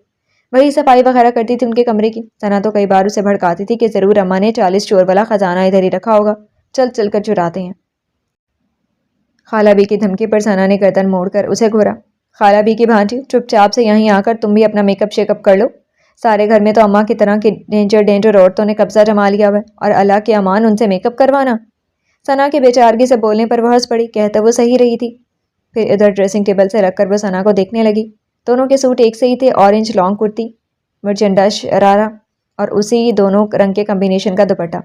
وہی صفائی وغیرہ کرتی تھی ان کے کمرے کی۔ ثنا تو کئی بار اسے بھڑکاتی تھی کہ ضرور اماں نے 40 چور والا خزانہ ادھر ہی رکھا ہوگا، چل کر چراتے ہیں۔ خالہ بی کی دھمکی پر ثنا نے گردن موڑ کر اسے گھورا۔ خالہ بی کی بھانجی، چپ چاپ سے یہیں آ کر تم بھی اپنا میک اپ شیک اپ کر لو۔ سارے گھر میں تو اماں کی طرح کی ڈینجر عورتوں نے قبضہ جما لیا ہوا ہے، اور اللہ کے امان ان سے میک اپ کروانا۔ ثنا کے بے چارگی سے بولنے پر وہ ہنس پڑی، کہتے وہ صحیح رہی تھی۔ پھر ادھر ڈریسنگ ٹیبل سے رکھ کر وہ ثنا کو دیکھنے لگی۔ دونوں کے سوٹ ایک سے ہی تھے، آرنج لانگ کرتی، مرجنڈا شرارہ اور اسی دونوں رنگ کے کمبینیشن کا دوپٹہ،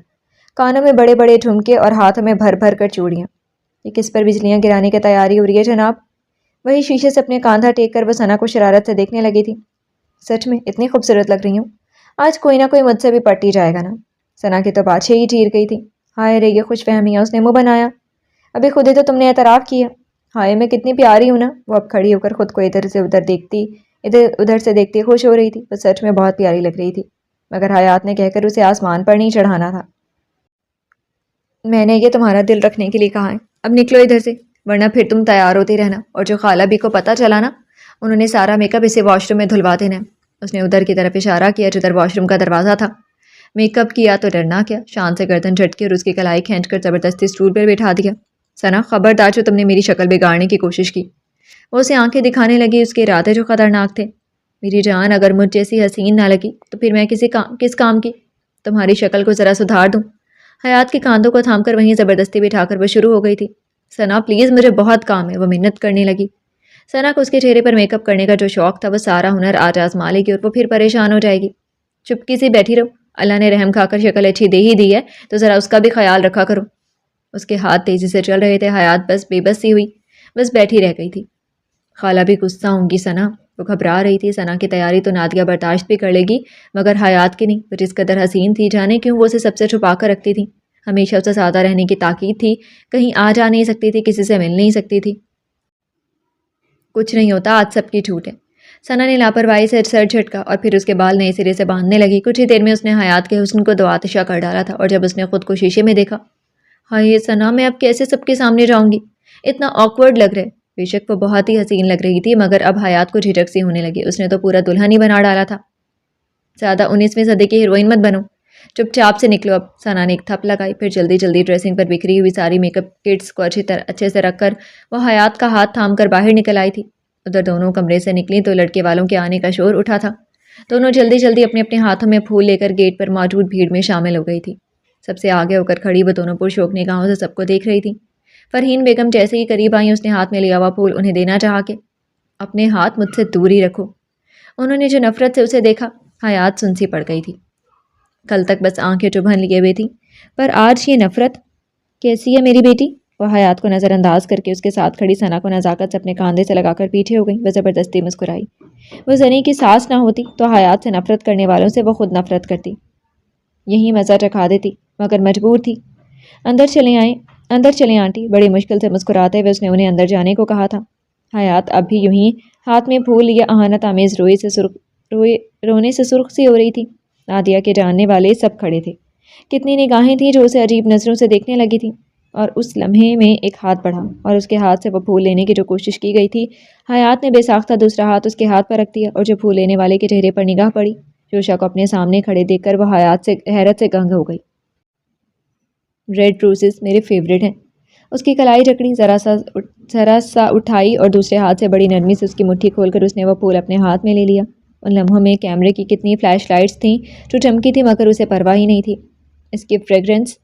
کانوں میں بڑے بڑے جھمکے اور ہاتھوں میں بھر بھر کر چوڑیاں۔ یہ کس پر بجلیاں گرانے کی تیاری ہو رہی ہے جناب؟ وہی شیشے سے اپنے کاندھا ٹیک کر وہ ثنا کو شرارت سے دیکھنے لگی تھی۔ سچ میں اتنی خوبصورت لگ رہی ہوں، آج کوئی نہ کوئی مجھ سے بھی پٹی جائے گا نا۔ ثنا کی تو بات ہی چیر گئی تھی۔ ہائے رے یہ خوش فہمیاں، اس نے منہ بنایا، ابھی خود ہی تو تم نے اعتراف کیا۔ ہائے میں کتنی پیاری ہوں نا۔ وہ اب کھڑی ہو کر خود کو ادھر سے دیکھتی خوش ہو رہی تھی۔ وہ سچ میں بہت پیاری لگ رہی تھی، مگر حیات نے کہہ کر اسے آسمان پر نہیں چڑھانا تھا۔ میں نے یہ تمہارا دل رکھنے کے لیے کہا ہے، اب نکلو ادھر سے، ورنہ پھر تم تیار ہوتی رہنا، اور جو خالہ بھی کو پتہ چلا نا، انہوں نے سارا میک اپ اسے واش روم میں دھلوا دینا۔ اس نے ادھر کی طرف اشارہ کیا جدھر واش روم کا دروازہ تھا۔ میک اپ کیا تو ڈرنا کیا، شان سے گردن جھٹکی اور اس کی کلائی کھینچ کر زبردستی اسٹول پر بٹھا دیا۔ ثنا خبردار جو تم نے میری شکل بگاڑنے کی کوشش کی۔ وہ اسے آنکھیں دکھانے لگی، اس کے ارادے جو خطرناک تھے۔ میری جان، اگر مجھ جیسی حسین نہ لگی تو پھر میں کس کام کی؟ تمہاری شکل کو ذرا سدھار دوں؟ حیات کے کاندھوں کو تھام کر وہیں زبردستی بٹھا کر وہ شروع ہو گئی تھی۔ ثنا پلیز، مجھے بہت کام ہے، وہ منت کرنے لگی۔ ثنا کو اس کے چہرے پر میک اپ کرنے کا جو شوق تھا، وہ سارا ہنر آج آزما لے گی اور وہ پھر پریشان ہو جائے گی۔ چپکی سے بیٹھی رہو، اللہ نے رحم کھا کر شکل اچھی دے ہی دی ہے تو ذرا اس کا بھی خیال رکھا کرو۔ اس کے ہاتھ تیزی سے چل رہے تھے۔ حیات بس بے بس سی ہوئی، بس بیٹھی رہ گئی تھی۔ خالہ بھی غصہ ہوں گی ثنا، وہ گھبرا رہی تھی۔ ثنا کی تیاری تو نادیہ برداشت بھی کر لے گی، مگر حیات کی نہیں۔ وہ جس قدر حسین تھی، جانے کیوں وہ اسے سب سے چھپا کر رکھتی تھی۔ ہمیشہ اسے سادہ رہنے کی تاکید تھی، کہیں آ جا نہیں سکتی تھی، کسی سے مل نہیں سکتی تھی۔ کچھ نہیں ہوتا، آج سب کی چھوٹ ہے۔ ثنا نے لاپرواہی سے سر جھٹکا اور پھر اس کے بال نئے سرے سے باندھنے لگی۔ کچھ ہی دیر میں اس نے حیات کے حسن کو دو آتشہ کر ڈالا تھا، اور جب اس نے خود کو شیشے میں دیکھا، ہائے ثنا، میں اب کیسے سب کے سامنے جاؤں گی؟ اتنا آکورڈ لگ رہا ہے۔ بے شک وہ بہت ہی حسین لگ رہی تھی، مگر اب حیات کو جھجک سی ہونے لگی۔ اس نے تو پورا دلہن ہی بنا ڈالا تھا۔ زیادہ 19ویں صدی کی ہیروئن مت بنو، چپ چاپ سے نکلو اب۔ ثنا نے ایک تھپ لگائی، پھر جلدی جلدی ڈریسنگ پر بکھری ہوئی ساری میک اپ کٹس کو اچھے سے رکھ کر وہ حیات کا ہاتھ تھام کر باہر نکل آئی تھی۔ ادھر دونوں کمرے سے نکلی تو لڑکے والوں کے آنے کا شور اٹھا تھا۔ دونوں جلدی جلدی اپنے اپنے ہاتھوں میں پھول لے کر گیٹ پر موجود بھیڑ میں شامل ہو گئی تھی۔ سب سے آگے ہو کر کھڑی وہ دونوں پرشوق نگاہوں سے سب کو دیکھ رہی تھی۔ فرحین بیگم جیسے ہی قریب آئیں، اس نے ہاتھ میں لیا ہوا پھول انہیں دینا چاہا کہ اپنے ہاتھ مجھ سے دور ہی رکھو۔ انہوں نے جو نفرت سے اسے دیکھا، حیات سنسی پڑ گئی تھی۔ کل تک بس آنکھیں چبھن لیے ہوئے تھی، پر آج یہ نفرت۔ کیسی ہے میری بیٹی؟ وہ حیات کو نظر انداز کر کے اس کے ساتھ کھڑی ثنا کو نزاکت سے اپنے کاندھے سے لگا کر پیچھے ہو گئی۔ وہ زبردستی مسکرائی۔ وہ زنی کی ساس نہ ہوتی تو حیات سے نفرت کرنے والوں سے وہ خود نفرت کرتی، یہی مزہ چکھا دیتی، مگر مجبور تھی۔ اندر چلیں آنٹی، بڑی مشکل سے مسکراتے ہوئے اس نے انہیں اندر جانے کو کہا تھا۔ حیات اب بھی یوں ہی ہاتھ میں پھول لیے اہانت آمیز رونے سے سرخ سی ہو رہی تھی۔ نادیہ کے جاننے والے سب کھڑے تھے. کتنی نگاہیں تھیں جو اسے عجیب نظروں سے دیکھنے لگی تھیں. اور اس لمحے میں ایک ہاتھ بڑھا اور اس کے ہاتھ سے وہ پھول لینے کی جو کوشش کی گئی تھی، حیات نے بے ساختہ دوسرا ہاتھ اس کے ہاتھ پر رکھ دیا اور جو پھول لینے والے کے چہرے پر نگاہ پڑی، یوشا کو اپنے سامنے کھڑے دیکھ کر وہ حیرت سے گنگ ہو گئی. ریڈ روزز میرے فیوریٹ ہیں. اس کی کلائی جکڑی، ذرا سا اٹھائی اور دوسرے ہاتھ سے بڑی نرمی سے اس کی مٹھی کھول کر اس نے وہ پھول اپنے ہاتھ میں لے لیا. ان لمحوں میں کیمرے کی کتنی فلیش لائٹس تھیں جو چمکی تھی، مگر اسے پرواہ ہی نہیں تھی. اس کی فریگرنس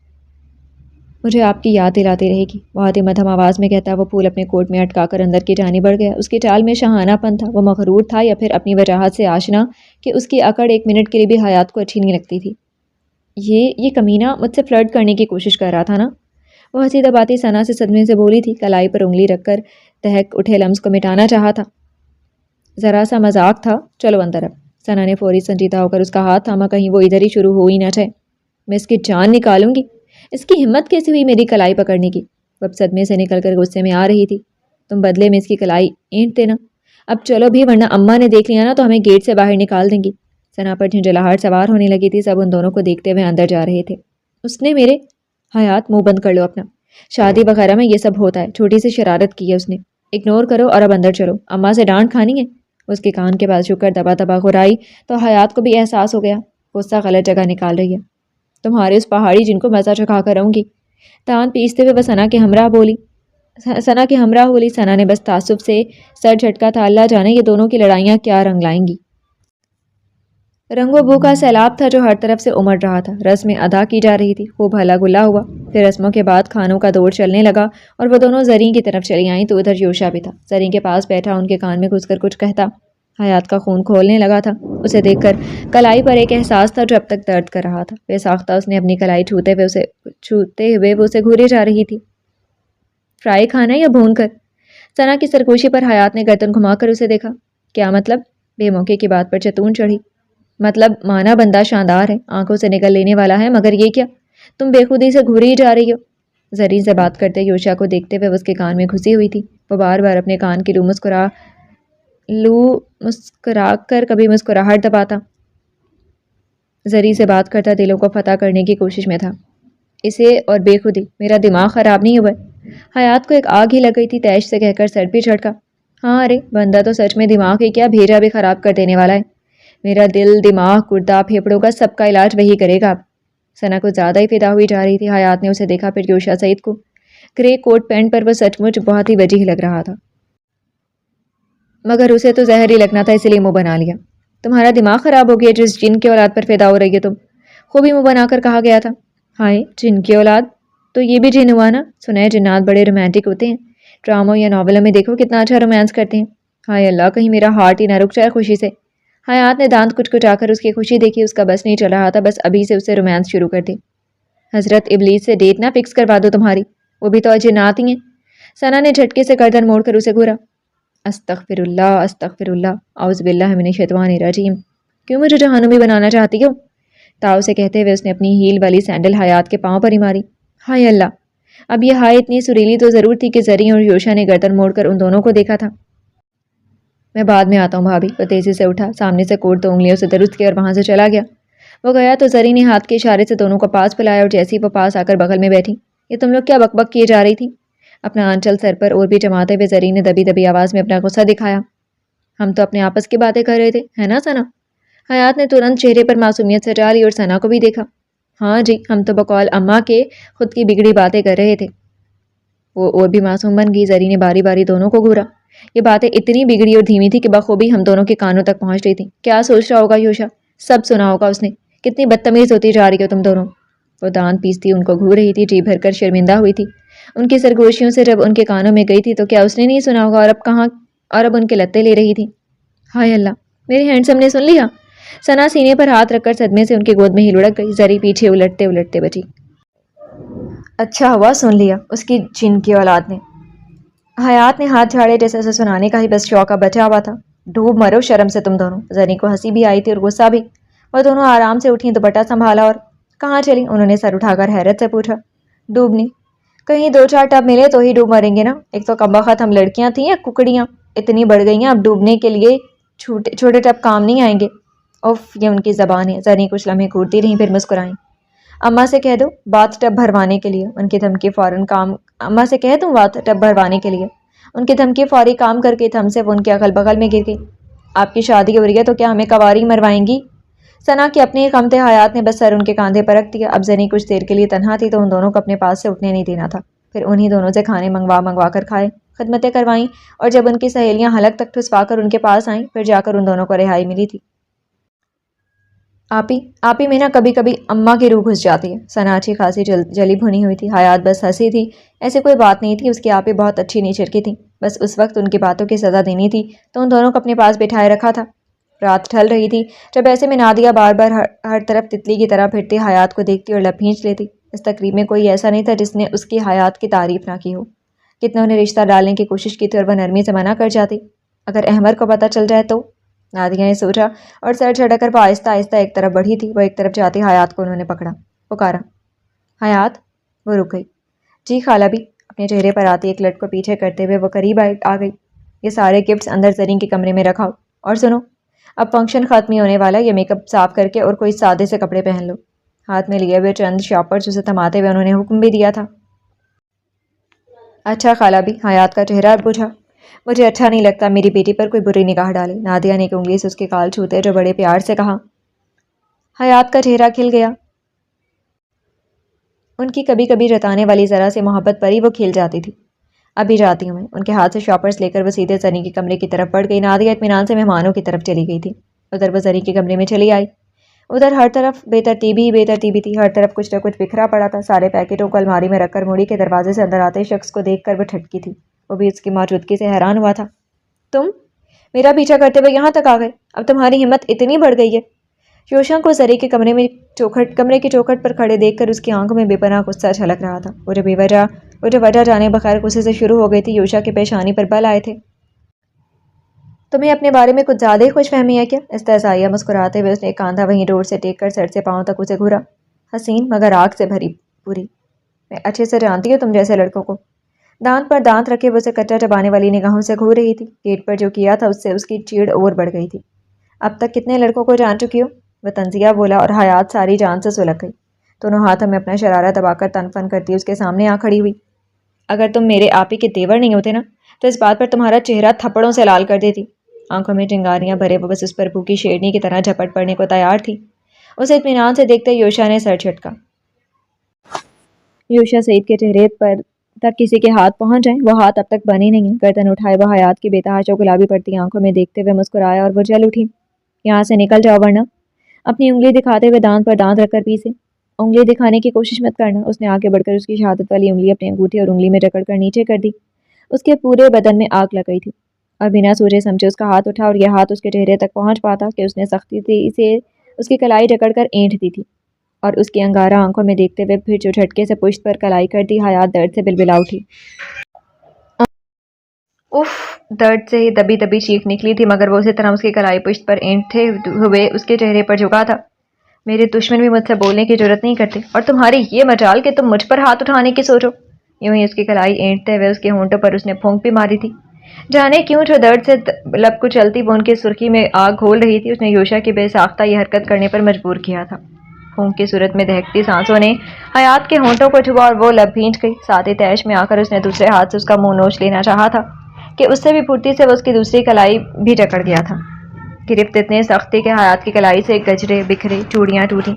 مجھے آپ کی یاد دلاتی رہے گی، بہت ہی مدھم آواز میں کہتا وہ پھول اپنے کوٹ میں اٹکا کر اندر کی جانب بڑھ گیا. اس کی چال میں شاہانہ پن تھا. وہ مغرور تھا یا پھر اپنی وجاہت سے آشنا کہ اس کی اکڑ ایک منٹ کے لیے بھی حیات کو اچھی نہیں لگتی تھی. یہ کمینہ مجھ سے فلرٹ کرنے کی کوشش کر رہا تھا نا؟ وہ ہنسی دباتی ثنا سے صدمے سے بولی تھی. کلائی پر انگلی رکھ کر دہک اٹھے لمس کو مٹانا چاہا تھا. ذرا سا مذاق تھا، چلو اندر اب. ثنا نے فوری سنجیدہ ہو کر اس کا ہاتھ تھاما، کہیں وہ ادھر ہی شروع ہو ہی نہ جائے. میں اس کی جان نکالوں گی. اس کی ہمت کیسی ہوئی میری کلائی پکڑنے کی؟ وہ اب صدمے سے نکل کر غصے میں آ رہی تھی. تم بدلے میں اس کی کلائی اینٹ دینا. اب چلو بھی، ورنہ اماں نے دیکھ لیا نا تو ہمیں گیٹ سے باہر نکال دیں گی. ثنا پر جھنجھلاہٹ سوار ہونے لگی تھی. سب ان دونوں کو دیکھتے ہوئے اندر جا رہے تھے. اس نے میرے حیات منہ بند کر لو اپنا. شادی وغیرہ میں یہ سب ہوتا ہے. چھوٹی سی شرارت کی ہے اس نے، اگنور کرو اور اب اندر چلو. اماں سے ڈانٹ کھانی ہے. اس کے کان کے پاس جھک کر دبا دبا گھرائی تو حیات کو بھی احساس ہو گیا غصہ غلط جگہ نکال رہی ہے. تمہارے اس پہاڑی جن کو مزہ چکھا کر رہوں گی. تان پیستے ہوئے وہ ثنا کے ہمراہ بولی. ثنا نے بس تعصب سے سر جھٹکا تھا. اللہ جانے یہ دونوں کی لڑائیاں کیا رنگ لائیں گی. رنگ و بو کا سیلاب تھا جو ہر طرف سے امڑ رہا تھا. رسمیں ادا کی جا رہی تھی، خوب ہلا گلا ہوا. پھر رسموں کے بعد کھانوں کا دور چلنے لگا اور وہ دونوں زرین کی طرف چلی آئیں تو ادھر یوشا بھی تھا. زرین کے پاس بیٹھا ان کے کان میں گھس کر کچھ کہتا. حیات کا خون کھولنے لگا تھا. اسے دیکھ کر کلائی پر ایک احساس تھا جو اب تک درد کر رہا تھا. بے ساختہ اس نے اپنی کلائی چھوتے ہوئے وہ اسے گھورے جا رہی تھی. فرائی کھانا یا بھون کر؟ ثنا کی سرگوشی پر حیات نے گردن گھما کر اسے دیکھا. کیا مطلب؟ بے موقع کی بات پر چتون چڑھی. مطلب مانا بندہ شاندار ہے، آنکھوں سے نگل لینے والا ہے، مگر یہ کیا؟ تم بے خودی سے گھوری ہی جا رہی ہو. زرین سے بات کرتے یوشا کو دیکھتے ہوئے اس کے کان میں گھسی ہوئی تھی. وہ بار بار اپنے کان کی مسکرا کر کبھی مسکراہٹ دباتا. زری سے بات کرتا دلوں کو فتح کرنے کی کوشش میں تھا. اسے اور بے خودی، میرا دماغ خراب نہیں ہوا ہے؟ حیات کو ایک آگ ہی لگ گئی تھی. تیش سے کہہ کر سر بھی جھٹکا. ہاں ارے بندہ تو سچ میں دماغ ہی کیا بھیجا بھی خراب کر دینے والا ہے. میرا دل، دماغ، گردہ، پھیپڑوں کا سب کا علاج وہی کرے گا. اب ثنا کو زیادہ ہی فدا ہوئی جا رہی تھی. حیات نے اسے دیکھا، پھر یوشا سعید کو. گرے کوٹ پینٹ پر وہ سچ مچ بہت ہی وجیح لگ رہا تھا، مگر اسے تو زہر ہی لگنا تھا، اسی لیے منہ بنا لیا. تمہارا دماغ خراب ہو گیا جس جن کی اولاد پر فدا ہو رہی ہے تم. خوبی منہ بنا کر کہا گیا تھا. ہائے جن کی اولاد؟ تو یہ بھی جن ہوا نا. سنا ہے جنات بڑے رومانٹک ہوتے ہیں، ڈراموں یا ناولوں میں دیکھو کتنا اچھا رومانس کرتے ہیں. ہائے اللہ، کہیں میرا ہارٹ ہی نہ رک جائے خوشی سے. حیات نے دانت کچکچا کر اس کی خوشی دیکھی. اس کا بس نہیں چل رہا تھا، بس ابھی سے اسے رومانس شروع کر دے. حضرت ابلیس سے ڈیٹ نہ فکس کروا دو تمہاری، وہ بھی تو جنات ہی ہیں. ثنا نے جھٹکے سے گردن موڑ کر اسے گھورا. استغفر اللہ استغفر اللہ، اعوذ باللہ من الشیطان الرجیم. کیوں مجھے جہنمی بنانا چاہتی ہو؟ تاؤ سے کہتے ہوئے اس نے اپنی ہیل والی سینڈل حیات کے پاؤں پر ہی ماری. ہائے اللہ! اب یہ ہائے اتنی سریلی تو ضرور تھی کہ زری اور یوشا نے گردن موڑ کر ان دونوں کو دیکھا تھا. میں بعد میں آتا ہوں بھابھی. وہ تیزی سے اٹھا، سامنے سے کوٹ 2 انگلیوں سے درست کیا اور وہاں سے چلا گیا. وہ گیا تو زری نے ہاتھ کے اشارے سے دونوں کو پاس بلایا اور جیسے ہی وہ پاس آ کر بغل میں بیٹھی. یہ تم لوگ کیا بک بک کیے جا رہی تھی؟ اپنا آنچل سر پر اور بھی جماتے ہوئے زری نے دبی دبی آواز میں اپنا غصہ دکھایا. ہم تو اپنے آپس کی باتیں کر رہے تھے، ہے نا ثنا؟ حیات نے ترنت چہرے پر معصومیت سجا لی اور ثنا کو بھی دیکھا. ہاں جی، ہم تو بقول اماں کے خود کی بگڑی باتیں کر رہے تھے. وہ اور بھی معصوم بن گئی. زری نے باری باری دونوں کو گھورا. یہ باتیں اتنی بگڑی اور دھیمی تھی کہ بخوبی ہم دونوں کے کانوں تک پہنچ رہی تھی. کیا سوچ رہا ہوگا یوشا؟ سب سنا ہوگا اس نے. کتنی بدتمیز ہوتی جا رہی ہو تم دونوں. وہ دانت پیستی ان کو گھور رہی تھی، جی بھر کر شرمندہ ہوئی تھی. ان کی سرگوشیوں سے جب ان کے کانوں میں گئی تھی تو کیا اس نے نہیں سنا ہوگا؟ اور اب ان کے لتے لے رہی تھی. ہائے اللہ، میرے ہینڈسم نے سن لیا. ثنا سینے پر ہاتھ رکھ کر صدمے سے ان کی گود میں ہی لڑک گئی. زری پیچھے الٹتے الٹتے بچی. اچھا ہوا سن لیا اس کی جن کی اولاد نے. حیات نے ہاتھ جھاڑے جیسے اسے سنانے کا ہی بس شوقہ بچا ہوا تھا. ڈوب مرو شرم سے تم دونوں. زری کو ہنسی بھی آئی تھی اور غصہ بھی. وہ دونوں آرام سے اٹھیں، دوپٹہ سنبھالا اور کہاں چلی؟ انہوں نے سر اٹھا کر حیرت سے پوچھا. ڈوبنی؟ کہیں 2-4 ٹب ملے تو ہی ڈوب مریں گے نا. ایک تو کمبخت ہم لڑکیاں تھیں یا ککڑیاں اتنی بڑھ گئی ہیں، اب ڈوبنے کے لیے چھوٹے ٹب کام نہیں آئیں گے. اف یہ ان کی زبان ہے۔ زنی کچھ لمحے گھورتی رہیں پھر مسکرائیں۔ اماں سے کہہ دو باتھ ٹب بھروانے کے لیے۔ ان کی دھمکی فوراً کام اماں سے کہہ دوں باتھ ٹب بھروانے کے لیے۔ ان کی دھمکی فوری کام کر کے تھم سے وہ ان کے اگل بغل میں گر گئی۔ آپ کی شادی ہو رہی ہے تو کیا ہمیں کواری مروائیں گی؟ ثنا کے اپنے غم تھے، حیات نے بس سر ان کے کاندھے پر رکھ دیا۔ اب زنی کچھ دیر کے لیے تنہا تھی تو ان دونوں کو اپنے پاس سے اٹھنے نہیں دینا تھا۔ پھر انہی دونوں سے کھانے منگوا کر کھائے، خدمتیں کروائیں، اور جب ان کی سہیلیاں حلق تک ٹھسوا کر ان کے پاس آئیں پھر جا کر ان دونوں کو رہائی ملی تھی۔ آپی میں نا کبھی کبھی اماں کی روح گھس جاتی ہے۔ ثنا اچھی خاصی جلی بھنی ہوئی تھی، حیات بس ہنسی تھی۔ ایسی کوئی بات نہیں تھی، اس کی آپی بہت اچھی نیچر کی تھی، بس اس وقت ان کی باتوں کی سزا دینی تھی تو ان دونوں کو اپنے پاس بٹھائے رکھا تھا۔ رات ڈھل رہی تھی جب ایسے میں نادیہ بار بار ہر طرف تتلی کی طرح پھرتی حیات کو دیکھتی اور لب بھینچ لیتی۔ اس تقریب میں کوئی ایسا نہیں تھا جس نے اس کی حیات کی تعریف نہ کی ہو۔ کتنے انہیں رشتہ ڈالنے کی کوشش کی تھی اور وہ نرمی سے منع کر جاتی۔ اگر احمد کو پتہ چل جائے تو؟ نادیہ نے سوچا اور سر جھٹک کر وہ آہستہ آہستہ ایک طرف بڑھی تھی۔ وہ ایک طرف جاتی حیات کو انہوں نے پکارا، حیات۔ وہ رک گئی۔ جی خالہ بھی۔ اپنے چہرے پر آتی ایک لٹ کو پیچھے کرتے ہوئے وہ قریب آ گئی۔ یہ سارے گفٹس اندر زرین کے کمرے میں رکھاؤ، اور سنو اب فنکشن ختم ہی ہونے والا ہے، یہ میک اپ صاف کر کے اور کوئی سادے سے کپڑے پہن لو۔ ہاتھ میں لیے ہوئے چند شاپرز اسے تھماتے ہوئے انہوں نے حکم بھی دیا تھا۔ اچھا خالہ بھی۔ حیات کا چہرہ بجھا۔ مجھے اچھا نہیں لگتا میری بیٹی پر کوئی بری نگاہ ڈالے۔ نادیہ نے ایک انگلی سے اس کے کال چھوتے جو بڑے پیار سے کہا۔ حیات کا چہرہ کھل گیا۔ ان کی کبھی کبھی جتانے والی ذرا سی محبت پر ہی وہ کھل جاتی تھی۔ ابھی جاتی ہوں میں۔ ان کے ہاتھ سے شاپرز لے کر وہ سیدھے زنی کے کمرے کی طرف بڑھ گئی۔ نادیہ اطمینان سے مہمانوں کی طرف چلی گئی تھی۔ ادھر وہ زنی کے کمرے میں چلی آئی۔ ادھر ہر طرف بے ترتیبی تھی، ہر طرف کچھ نہ کچھ بکھرا پڑا تھا۔ سارے پیکٹوں کو الماری میں رکھ کر موڑی کے دروازے سے اندر آتے شخص کو دیکھ کر وہ ٹھٹکی تھی۔ وہ بھی اس کی موجودگی سے حیران ہوا تھا۔ تم میرا پیچھا کرتے ہوئے یہاں تک آ گئے؟ اب تمہاری ہمت اتنی بڑھ گئی ہے؟ یوشا کو زری کے کمرے کی چوکھٹ پر کھڑے دیکھ کر اس کی آنکھوں میں بے پناہ غصہ چھلک رہا تھا۔ وہ جو وجہ جانے بغیر غصے سے شروع ہو گئی تھی، یوشا کے پیشانی پر بل آئے تھے۔ تمہیں اپنے بارے میں کچھ زیادہ ہی خوش فہمی ہے کیا؟ استحضائیہ مسکراتے ہوئے اس نے ایک کاندھا وہیں ڈور سے ٹیک کر سر سے پاؤں تک اسے گھورا۔ حسین مگر آگ سے بھری پوری۔ میں اچھے سے جانتی ہوں تم جیسے لڑکوں کو۔ دانت پر دانت رکھے وہ اسے کچا چبانے والی نگاہوں سے گھور رہی تھی۔ گیٹ پر جو کیا تھا اس سے اس کی چیڑ اور بڑھ گئی تھی۔ اب تک کتنے لڑکوں کو جان چکی ہو؟ وہ طنزیہ بولا اور حیات ساری جان سے سلگ گئی۔ دونوں ہاتھوں میں اپنا شرارہ دبا کر تن فن کرتی اس کے سامنے آ کھڑی ہوئی۔ اگر تم میرے آپی کے تیور نہیں ہوتے نا تو اس بات پر تمہارا چہرہ تھپڑوں سے لال کر دیتی۔ آنکھوں میں چنگاریاں بھرے وہ بس اس پر بھوکی شیرنی کی طرح جھپٹ پڑنے کو تیار تھی۔ اسے اطمینان سے دیکھتے یوشا نے سر جھٹکا۔ یوشا سعید کے چہرے پر تک کسی کے ہاتھ پہنچ جائیں، وہ ہاتھ اب تک بنے نہیں ہیں۔ گردن اٹھائے وہ حیات کی بے تحاشا گلابی پڑتی آنکھوں میں دیکھتے ہوئے مسکرایا اور وہ جل اٹھی۔ یہاں سے نکل جاؤ ورنہ۔ اپنی انگلی دکھاتے ہوئے دانت پر دانت رکھ کر پیچھے۔ انگلی دکھانے کی کوشش مت کرنا۔ اس نے آگے بڑھ کر اس کی شہادت والی انگلی اپنے انگوٹھے اور انگلی میں جکڑ کر نیچے کر دی۔ اس کے پورے بدن میں آگ لگ گئی تھی اور بنا سوچے سمجھے اس کا ہاتھ اٹھا اور یہ ہاتھ اس کے چہرے تک پہنچ پاتا کہ اس نے سختی سے اس کی کلائی جکڑ کر اینٹھ دی تھی اور اس کی انگارہ آنکھوں میں دیکھتے ہوئے پھر جو جھٹکے سے پشت پر کلائی کر دی، حیات درد سے بلبلا اٹھی۔ اف! درد سے ہی دبی دبی چیخ نکلی تھی مگر وہ اسی طرح اس کی کلائی پشت پر اینٹھتے ہوئے اس کے چہرے پر جھکا تھا۔ میرے دشمن بھی مجھ سے بولنے کی جرات نہیں کرتے اور تمہاری یہ مجال کہ تم مجھ پر ہاتھ اٹھانے کی سوچو۔ یوں ہی اس کی کلائی اینٹتے ہوئے اس کے ہونٹوں پر اس نے پھونک بھی ماری تھی۔ جانے کیوں جو درد سے لب کو چلتی وہ ان کی سرخی میں آگ گھول رہی تھی، اس نے یوشا کی بے ساختہ یہ حرکت کرنے پر مجبور کیا تھا۔ پھونک کی صورت میں دہکتی سانسوں نے حیات کے ہونٹوں کو چھوا اور وہ لب بھینچ گئی۔ ساتھ ہی تیش میں آ کر اس نے دوسرے ہاتھ سے اس کا منہ نوچ لینا چاہا تھا کہ اس سے بھی پھرتی سے وہ اس کی دوسری کلائی بھی جکڑ گیا تھا۔ گرفت اتنی سخت تھی کہ حیات کی کلائی سے گجرے بکھرے، چوڑیاں ٹوٹی۔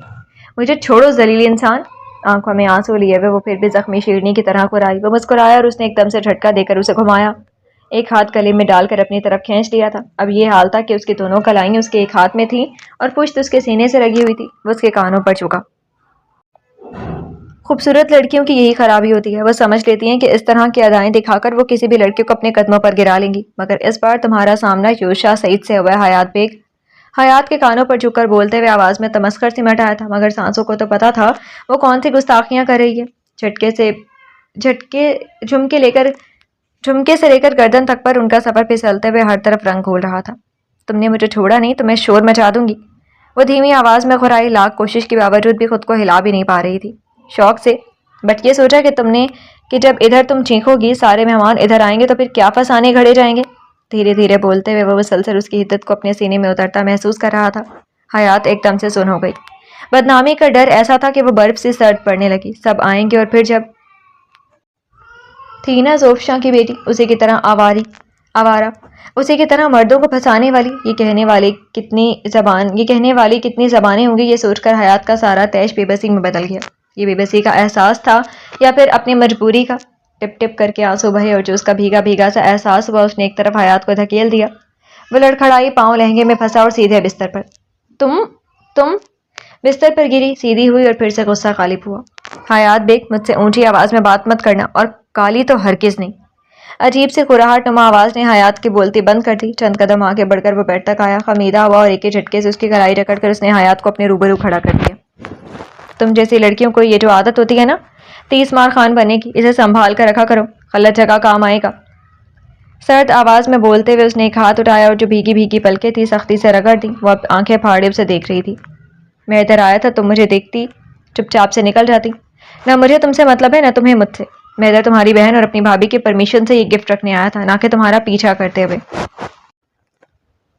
مجھے چھوڑو ذلیل انسان! آنکھوں میں آنسو لیے ہوئے وہ پھر بھی زخمی شیرنی کی طرح کرائی۔ وہ مسکرایا اور اس نے ایک دم سے جھٹکا دے کر اسے گھمایا، ایک ہاتھ گلے میں ڈال کر اپنی طرف کھینچ لیا تھا۔ اب یہ حال تھا کہ اس کی دونوں کلائیں اس کے ایک ہاتھ میں تھیں اور پشت اس کے سینے سے لگی ہوئی تھی۔ وہ اس کے کانوں پر جھکا۔ خوبصورت لڑکیوں کی یہی خرابی ہوتی ہے، وہ سمجھ لیتی ہیں کہ اس طرح کی ادائیں دکھا کر وہ کسی بھی لڑکے کو اپنے قدموں پر گرا لیں گی، مگر اس بار تمہارا سامنا یوشا سعید سے ہوا ہے حیات بیگ۔ حیات کے کانوں پر جھک کر بولتے ہوئے آواز میں تمسخر سمٹ آیا تھا، مگر سانسوں کو تو پتا تھا وہ کون سی گستاخیاں کر رہی ہے۔ جھمکے سے لے کر گردن تک پر ان کا سفر پھسلتے ہوئے ہر طرف رنگ گھول رہا تھا۔ تم نے مجھے چھوڑا نہیں تو میں شور مچا دوں گی، وہ دھیمی آواز میں غرائی، لاکھ کوشش کے باوجود بھی خود کو ہلا بھی نہیں پا رہی تھی شوق سے۔ بٹ یہ سوچا کہ تم نے کہ جب ادھر تم چیخو گی سارے مہمان ادھر آئیں گے تو پھر کیا فسانے گھڑے جائیں گے۔ دھیرے دھیرے بولتے ہوئے وہ مسلسل اس کی حدت کو اپنے سینے میں اترتا محسوس کر رہا تھا۔ حیات ایک دم سے سن ہو گئی۔ بدنامی کا ڈر ایسا تھا کہ وہ برف سے سرد پڑنے لگی۔ سب آئیں گے اور پھر جب تھی نا زوفشاں کی بیٹی اسی کی طرح آوارہ، اسی کی طرح مردوں کو پھنسانے والی، یہ کہنے والی کتنی زبانیں ہوں گی، یہ سوچ کر حیات کا سارا تیش بے بسی میں بدل گیا۔ یہ بے بسی کا احساس تھا یا پھر اپنی مجبوری کا؟ ٹپ ٹپ کر کے آنسو بہے اور جو اس کا بھیگا بھیگا سا احساس ہوا، اس نے ایک طرف حیات کو دھکیل دیا۔ وہ لڑکھڑائی، پاؤں لہنگے میں پھنسا اور سیدھے بستر پر۔ تم بستر پر گری، سیدھی ہوئی اور پھر سے غصہ غالب ہوا۔ حیات بیگ، مجھ سے اونچی آواز میں بات مت کرنا، اور کالی تو ہرگز نہیں۔ عجیب سی کھراہٹ نما آواز نے حیات کی بولتی بند کر دی۔ چند قدم آگے بڑھ کر وہ بیڈ تک آیا، خمیدہ ہوا، اور ایک ہی جھٹکے سے اس کی کلائی رگڑ کر اس نے حیات کو اپنے روبرو کھڑا کر دیا۔ تم جیسی لڑکیوں کو یہ جو عادت ہوتی ہے نا 30 مار خان بننے کی، اسے سنبھال کر رکھا کرو، غلط جگہ کام آئے گا۔ سرد آواز میں بولتے ہوئے اس نے ایک ہاتھ اٹھایا اور جو بھیگی بھیگی پلکیں تھی سختی سے رگڑ دی۔ وہ اب آنکھیں پھاڑے اسے دیکھ رہی تھی۔ میں ادھر آیا تھا، تم مجھے دیکھتی چپ چاپ سے نکل جاتی۔ نہ مجھے تم سے مطلب ہے، نہ تمہیں مجھ سے۔ میں ادھر تمہاری بہن اور اپنی بھابھی کی پرمیشن سے یہ گفٹ رکھنے آیا تھا، نہ کہ تمہارا پیچھا کرتے ہوئے۔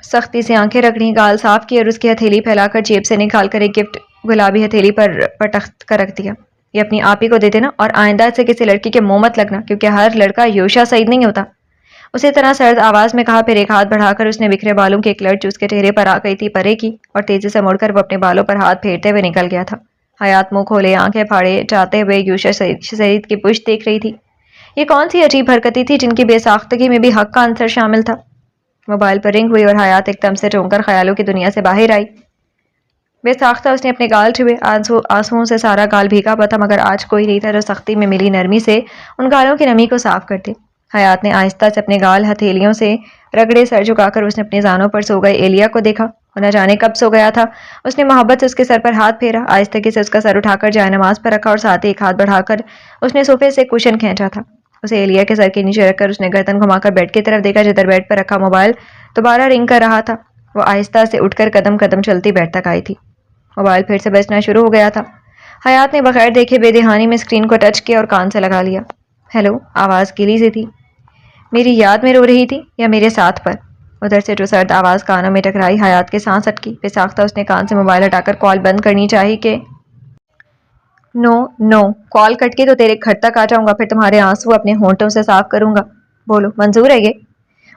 سختی سے آنکھیں رگڑیں، گال صاف کی اور اس کی ہتھیلی پھیلا کر جیب سے نکال کر ایک گفٹ گلابی ہتھیلی پر پٹخ کر رکھ دیا۔ یہ اپنی آپ ہی کو دے دینا، اور آئندہ سے کسی لڑکی کے منہ مت لگنا، کیونکہ ہر لڑکا یوشا سعید نہیں ہوتا۔ اسی طرح سرد آواز میں کہا، پھر ایک ہاتھ بڑھا کر اس نے بکھرے بالوں کی ایک لٹ جو اس کے چہرے پر آ گئی تھی پرے کی، اور تیزی سے مڑ کر وہ اپنے بالوں پر ہاتھ پھیرتے ہوئے نکل گیا تھا۔ حیات منہ کھولے آنکھیں پھاڑے چاہتے ہوئے یوشا سعید کی پشت دیکھ رہی تھی۔ یہ کون سی عجیب حرکتیں تھی جن کی بے ساختگی میں بھی حق کا عنصر شامل تھا؟ موبائل پر رنگ ہوئی اور حیات ایک دم سے چونک کر خیالوں کی دنیا سے باہر آئی۔ بے ساختہ اس نے اپنے گال چھوئے، آنسوؤں سے سارا گال بھیگا ہوا تھا، مگر آج کوئی نہیں تھا جو سختی میں ملی نرمی سے ان گالوں کی نمی کو صاف کرتے۔ حیات نے آہستہ سے اپنے گال ہتھیلیوں سے رگڑے، سر جھکا کر اس نے اپنی زانوں پر سو گئے ایلیا کو دیکھا۔ وہ نہ جانے کب سو گیا تھا۔ اس نے محبت سے اس کے سر پر ہاتھ پھیرا، آہستگی سے اس کا سر اٹھا کر جائے نماز پر رکھا اور ساتھ ہی ایک ہاتھ بڑھا کر اس نے صوفے سے کوشن کھینچا تھا۔ اسے ایلیا کے سر کے نیچے رکھ کر اس نے گردن گھما کر بیڈ کی طرف دیکھا، جدھر بیڈ پر رکھا موبائل دوبارہ رنگ کر رہا تھا۔ وہ آہستہ سے اٹھ کر قدم قدم چلتی بیڈ تک آئی تھی۔ موبائل پھر سے بجنا شروع ہو گیا تھا۔ حیات نے بغیر دیکھے بے دہانی میں اسکرین کو ٹچ کیا اور کان سے لگا لیا۔ ہیلو، آواز گیلی سی تھی۔ میری یاد میں رو رہی تھی یا میرے ساتھ پر؟ ادھر سے جو سرد آواز کانوں میں ٹکرائی، حیات کے سانس اٹکی۔ بے ساختہ اس نے کان سے موبائل ہٹا کر کال بند کرنی چاہی کہ نو کال کٹ کے تو تیرے گھر تک آ جاؤں گا، پھر تمہارے آنسو اپنے ہونٹوں سے صاف کروں گا۔ بولو، منظور ہے یہ؟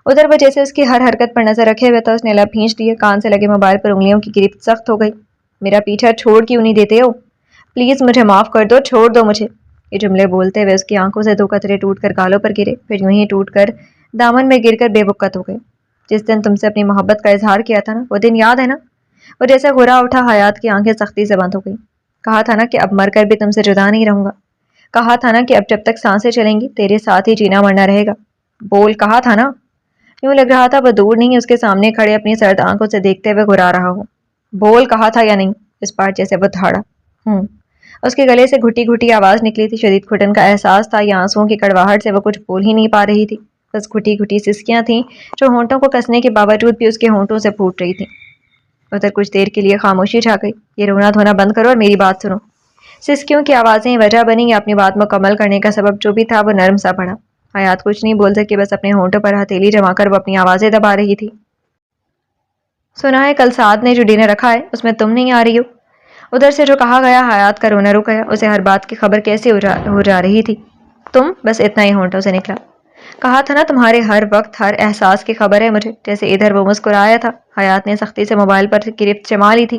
ادھر وہ جیسے اس کی ہر حرکت پر نظر رکھے ہوئے تھا، اس نے لب کھینچ لیے، کان سے لگے موبائل پر انگلیوں کی گرفت سخت ہو گئی۔ میرا پیچھا چھوڑ کیوں نہیں دیتے ہو؟ پلیز مجھے معاف کر دو، چھوڑ دو مجھے۔ یہ جملے بولتے ہوئے اس کی آنکھوں سے 2 قطرے ٹوٹ کر گالوں پر گرے، پھر یوں ہی ٹوٹ کر دامن میں گر کر بے وقت ہو گئے۔ جس دن تم سے اپنی محبت کا اظہار کیا تھا نا، وہ دن یاد ہے نا؟ وہ جیسے غرا اٹھا، حیات کی آنکھیں سختی سے بند ہو گئی۔ کہا تھا نا کہ اب مر کر بھی تم سے جدا نہیں رہوں گا۔ کہا تھا نا کہ اب جب تک سانسیں چلیں گی تیرے ساتھ ہی جینا مرنا رہے گا۔ بول، کہا تھا نا؟ یوں لگ رہا تھا وہ دور نہیں، اس کے سامنے کھڑے اپنی سرد آنکھوں سے دیکھتے ہوئے گھرا رہا ہو۔ بول، کہا تھا یا نہیں؟ اس بار جیسے وہ دھاڑا۔ اس کے گلے سے گھٹی گھٹی آواز نکلی تھی، شدید گھٹن کا احساس تھا یا آنسوؤں کی کڑواہٹ سے وہ کچھ بول ہی نہیں پا رہی تھی۔ بس گھٹی گھٹی سسکیاں تھیں جو ہونٹوں کو کسنے کے باوجود بھی اس کے ہونٹوں سے پھوٹ رہی تھیں۔ ادھر کچھ دیر کے لیے خاموشی چھا گئی۔ یہ رونا دھونا بند کرو اور میری بات سنو۔ سسکیوں کی آوازیں وجہ بنی یا اپنی بات مکمل کرنے کا سبب جو بھی تھا، وہ نرم سا پڑا۔ حیات کچھ نہیں بول سکی، بس اپنے ہونٹوں پر ہتھیلی جما کر وہ اپنی آوازیں دبا رہی تھی۔ سنا ہے کل سعد نے جو ڈنر رکھا ہے اس میں تم نہیں آ رہی ہو؟ ادھر سے جو کہا گیا، حیات کا رونا رک گیا۔ اسے ہر بات کی خبر کیسے ہو جا رہی تھی؟ تم؟ بس اتنا ہی ہونٹوں سے نکلا۔ کہا تھا نا تمہارے ہر وقت ہر احساس کی خبر ہے مجھے۔ جیسے ادھر وہ مسکرایا تھا۔ حیات نے سختی سے موبائل پر گرفت جما لی تھی۔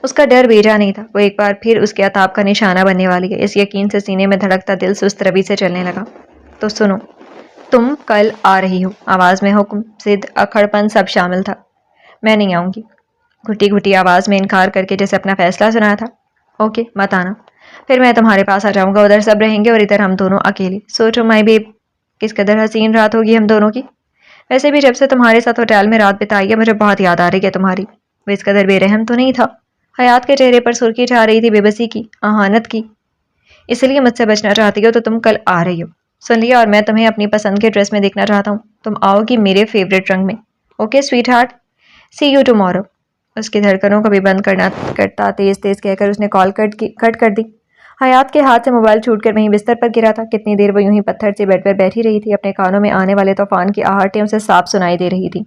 اس کا ڈر بیجا نہیں تھا، وہ ایک بار پھر اس کے عتاب کا نشانہ بننے والی ہے۔ اس یقین سے سینے میں دھڑکتا دل سست روی سے چلنے لگا۔ تو سنو، تم کل آ رہی ہو۔ آواز میں حکم، ضد، اکھڑ پن سب شامل تھا۔ میں نہیں آؤں گی، گھٹی گھٹی آواز میں انکار کر کے جیسے اپنا فیصلہ سنایا تھا۔ اوکے، مت آنا، پھر میں تمہارے پاس آ جاؤں گا۔ ادھر سب رہیں گے اور ادھر ہم دونوں اکیلے۔ سوچو مائی بیب، کس قدر حسین رات ہوگی ہم دونوں کی۔ ویسے بھی جب سے تمہارے ساتھ ہوٹل میں رات بتائی ہے مجھے بہت یاد آ رہی ہے تمہاری۔ وہ اس قدر بے رحم تو نہیں تھا؟ حیات کے چہرے پر سرخی چھا رہی تھی، بے بسی کی، اہانت کی۔ اس لیے مجھ سے بچنا چاہتی ہو تو تم کل آ رہی ہو، سن لیا، اور میں تمہیں اپنی پسند کے ڈریس میں دیکھنا چاہتا ہوں۔ تم آؤ گی میرے فیوریٹ رنگ میں۔ Okay sweet heart, see you tomorrow. اس کی دھڑکنوں کو بھی بند کرتا تیز تیز کہہ کر اس نے کال کٹ کر دی۔ حیات کے ہاتھ سے موبائل چھوٹ کر وہیں بستر پر گرا تھا۔ کتنی دیر وہ یوں ہی پتھر سے بیڈ پر بیٹھی رہی تھی، اپنے کانوں میں آنے والے طوفان کی آہٹیں اسے صاف سنائی دے رہی تھی۔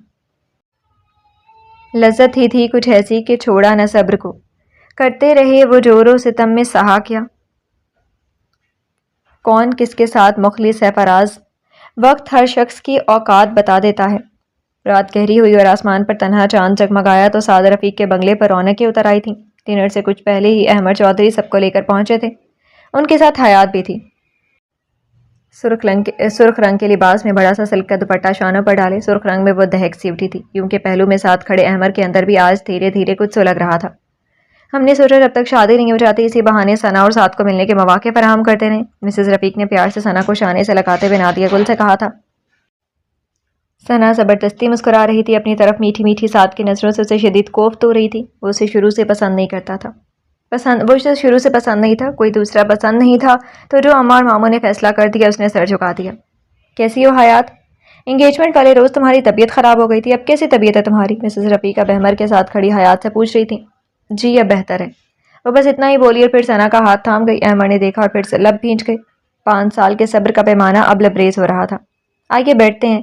لذت ہی تھی کچھ ایسی کہ چھوڑا نہ صبر کو، کرتے رہے وہ زور و ستم میں سہا کیا، کون کس کے ساتھ مخلص ہے فراز، وقت ہر شخص کی اوقات بتا دیتا ہے۔ رات گہری ہوئی اور آسمان پر تنہا چاند جگمگایا تو سعد رفیق کے بنگلے پر رونقیں اتر آئی تھیں۔ ڈنر سے کچھ پہلے ہی احمد چودھری سب کو لے کر پہنچے تھے، ان کے ساتھ حیات بھی تھی۔ سرخ رنگ کے لباس میں بڑا سا سلک کا دوپٹہ شانوں پر ڈالے، سرخ رنگ میں وہ دہک سی اٹھی تھی، یوں کہ پہلو میں ساتھ کھڑے احمد کے اندر بھی آج دھیرے دھیرے کچھ سلگ رہا تھا۔ ہم نے سوچا جب تک شادی نہیں ہو جاتی اسی بہانے ثنا اور سعد کو ملنے کے مواقع فراہم کرتے رہیں۔ مسز رفیق نے پیار سے ثنا کو شانے سے لگاتے ہوئے نادیہ گل سے کہا تھا۔ ثنا زبردستی مسکرا رہی تھی، اپنی طرف میٹھی میٹھی سعد کی نظروں سے اسے شدید کوفت ہو رہی تھی۔ وہ اسے شروع سے پسند نہیں کرتا تھا، کوئی دوسرا پسند نہیں تھا، تو جو اماں اور ماموں نے فیصلہ کر دیا اس نے سر جھکا دیا۔ کیسی ہو حیات؟ انگیجمنٹ والے روز تمہاری طبیعت خراب ہو گئی تھی، اب کیسی طبیعت ہے تمہاری؟ مسز رفیق اب احمد کے ساتھ کھڑی حیات سے پوچھ رہی تھی۔ جی اب بہتر ہے، وہ بس اتنا ہی بولی اور پھر ثنا کا ہاتھ تھام گئی۔ احمد نے دیکھا اور پھر سے لب بھینچ گئے۔ 5 سال کے صبر کا پیمانہ اب لبریز ہو رہا تھا۔ آئیے بیٹھتے ہیں،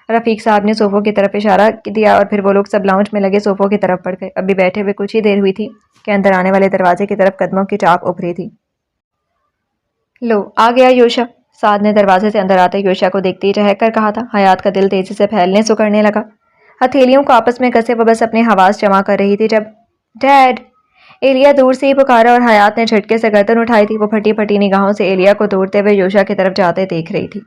رفیق صاحب نے صوفوں کی طرف اشارہ دیا اور پھر وہ لوگ سب لاؤنج میں لگے صوفوں کی طرف بڑھ گئے۔ ابھی بیٹھے ہوئے کچھ ہی دیر ہوئی تھی کہ اندر آنے والے دروازے کی طرف قدموں کی چاپ ابھری تھی۔ لو آ گیا یوشا، سعد نے دروازے سے اندر آتے یوشا کو دیکھتے ہی چہک کر کہا تھا۔ حیات کا دل تیزی سے پھیلنے سکڑنے لگا، ہتھیلیوں کو آپس میں کسے وہ بس اپنے حواس جمع کر رہی تھی جب ڈیڈ ایلیا دور سے ہی پکارا اور حیات نے جھٹکے سے گردن اٹھائی تھی۔ وہ پھٹی پھٹی نگاہوں سے ایلیا کو دوڑتے ہوئے یوشا کی طرف جاتے دیکھ رہی تھی۔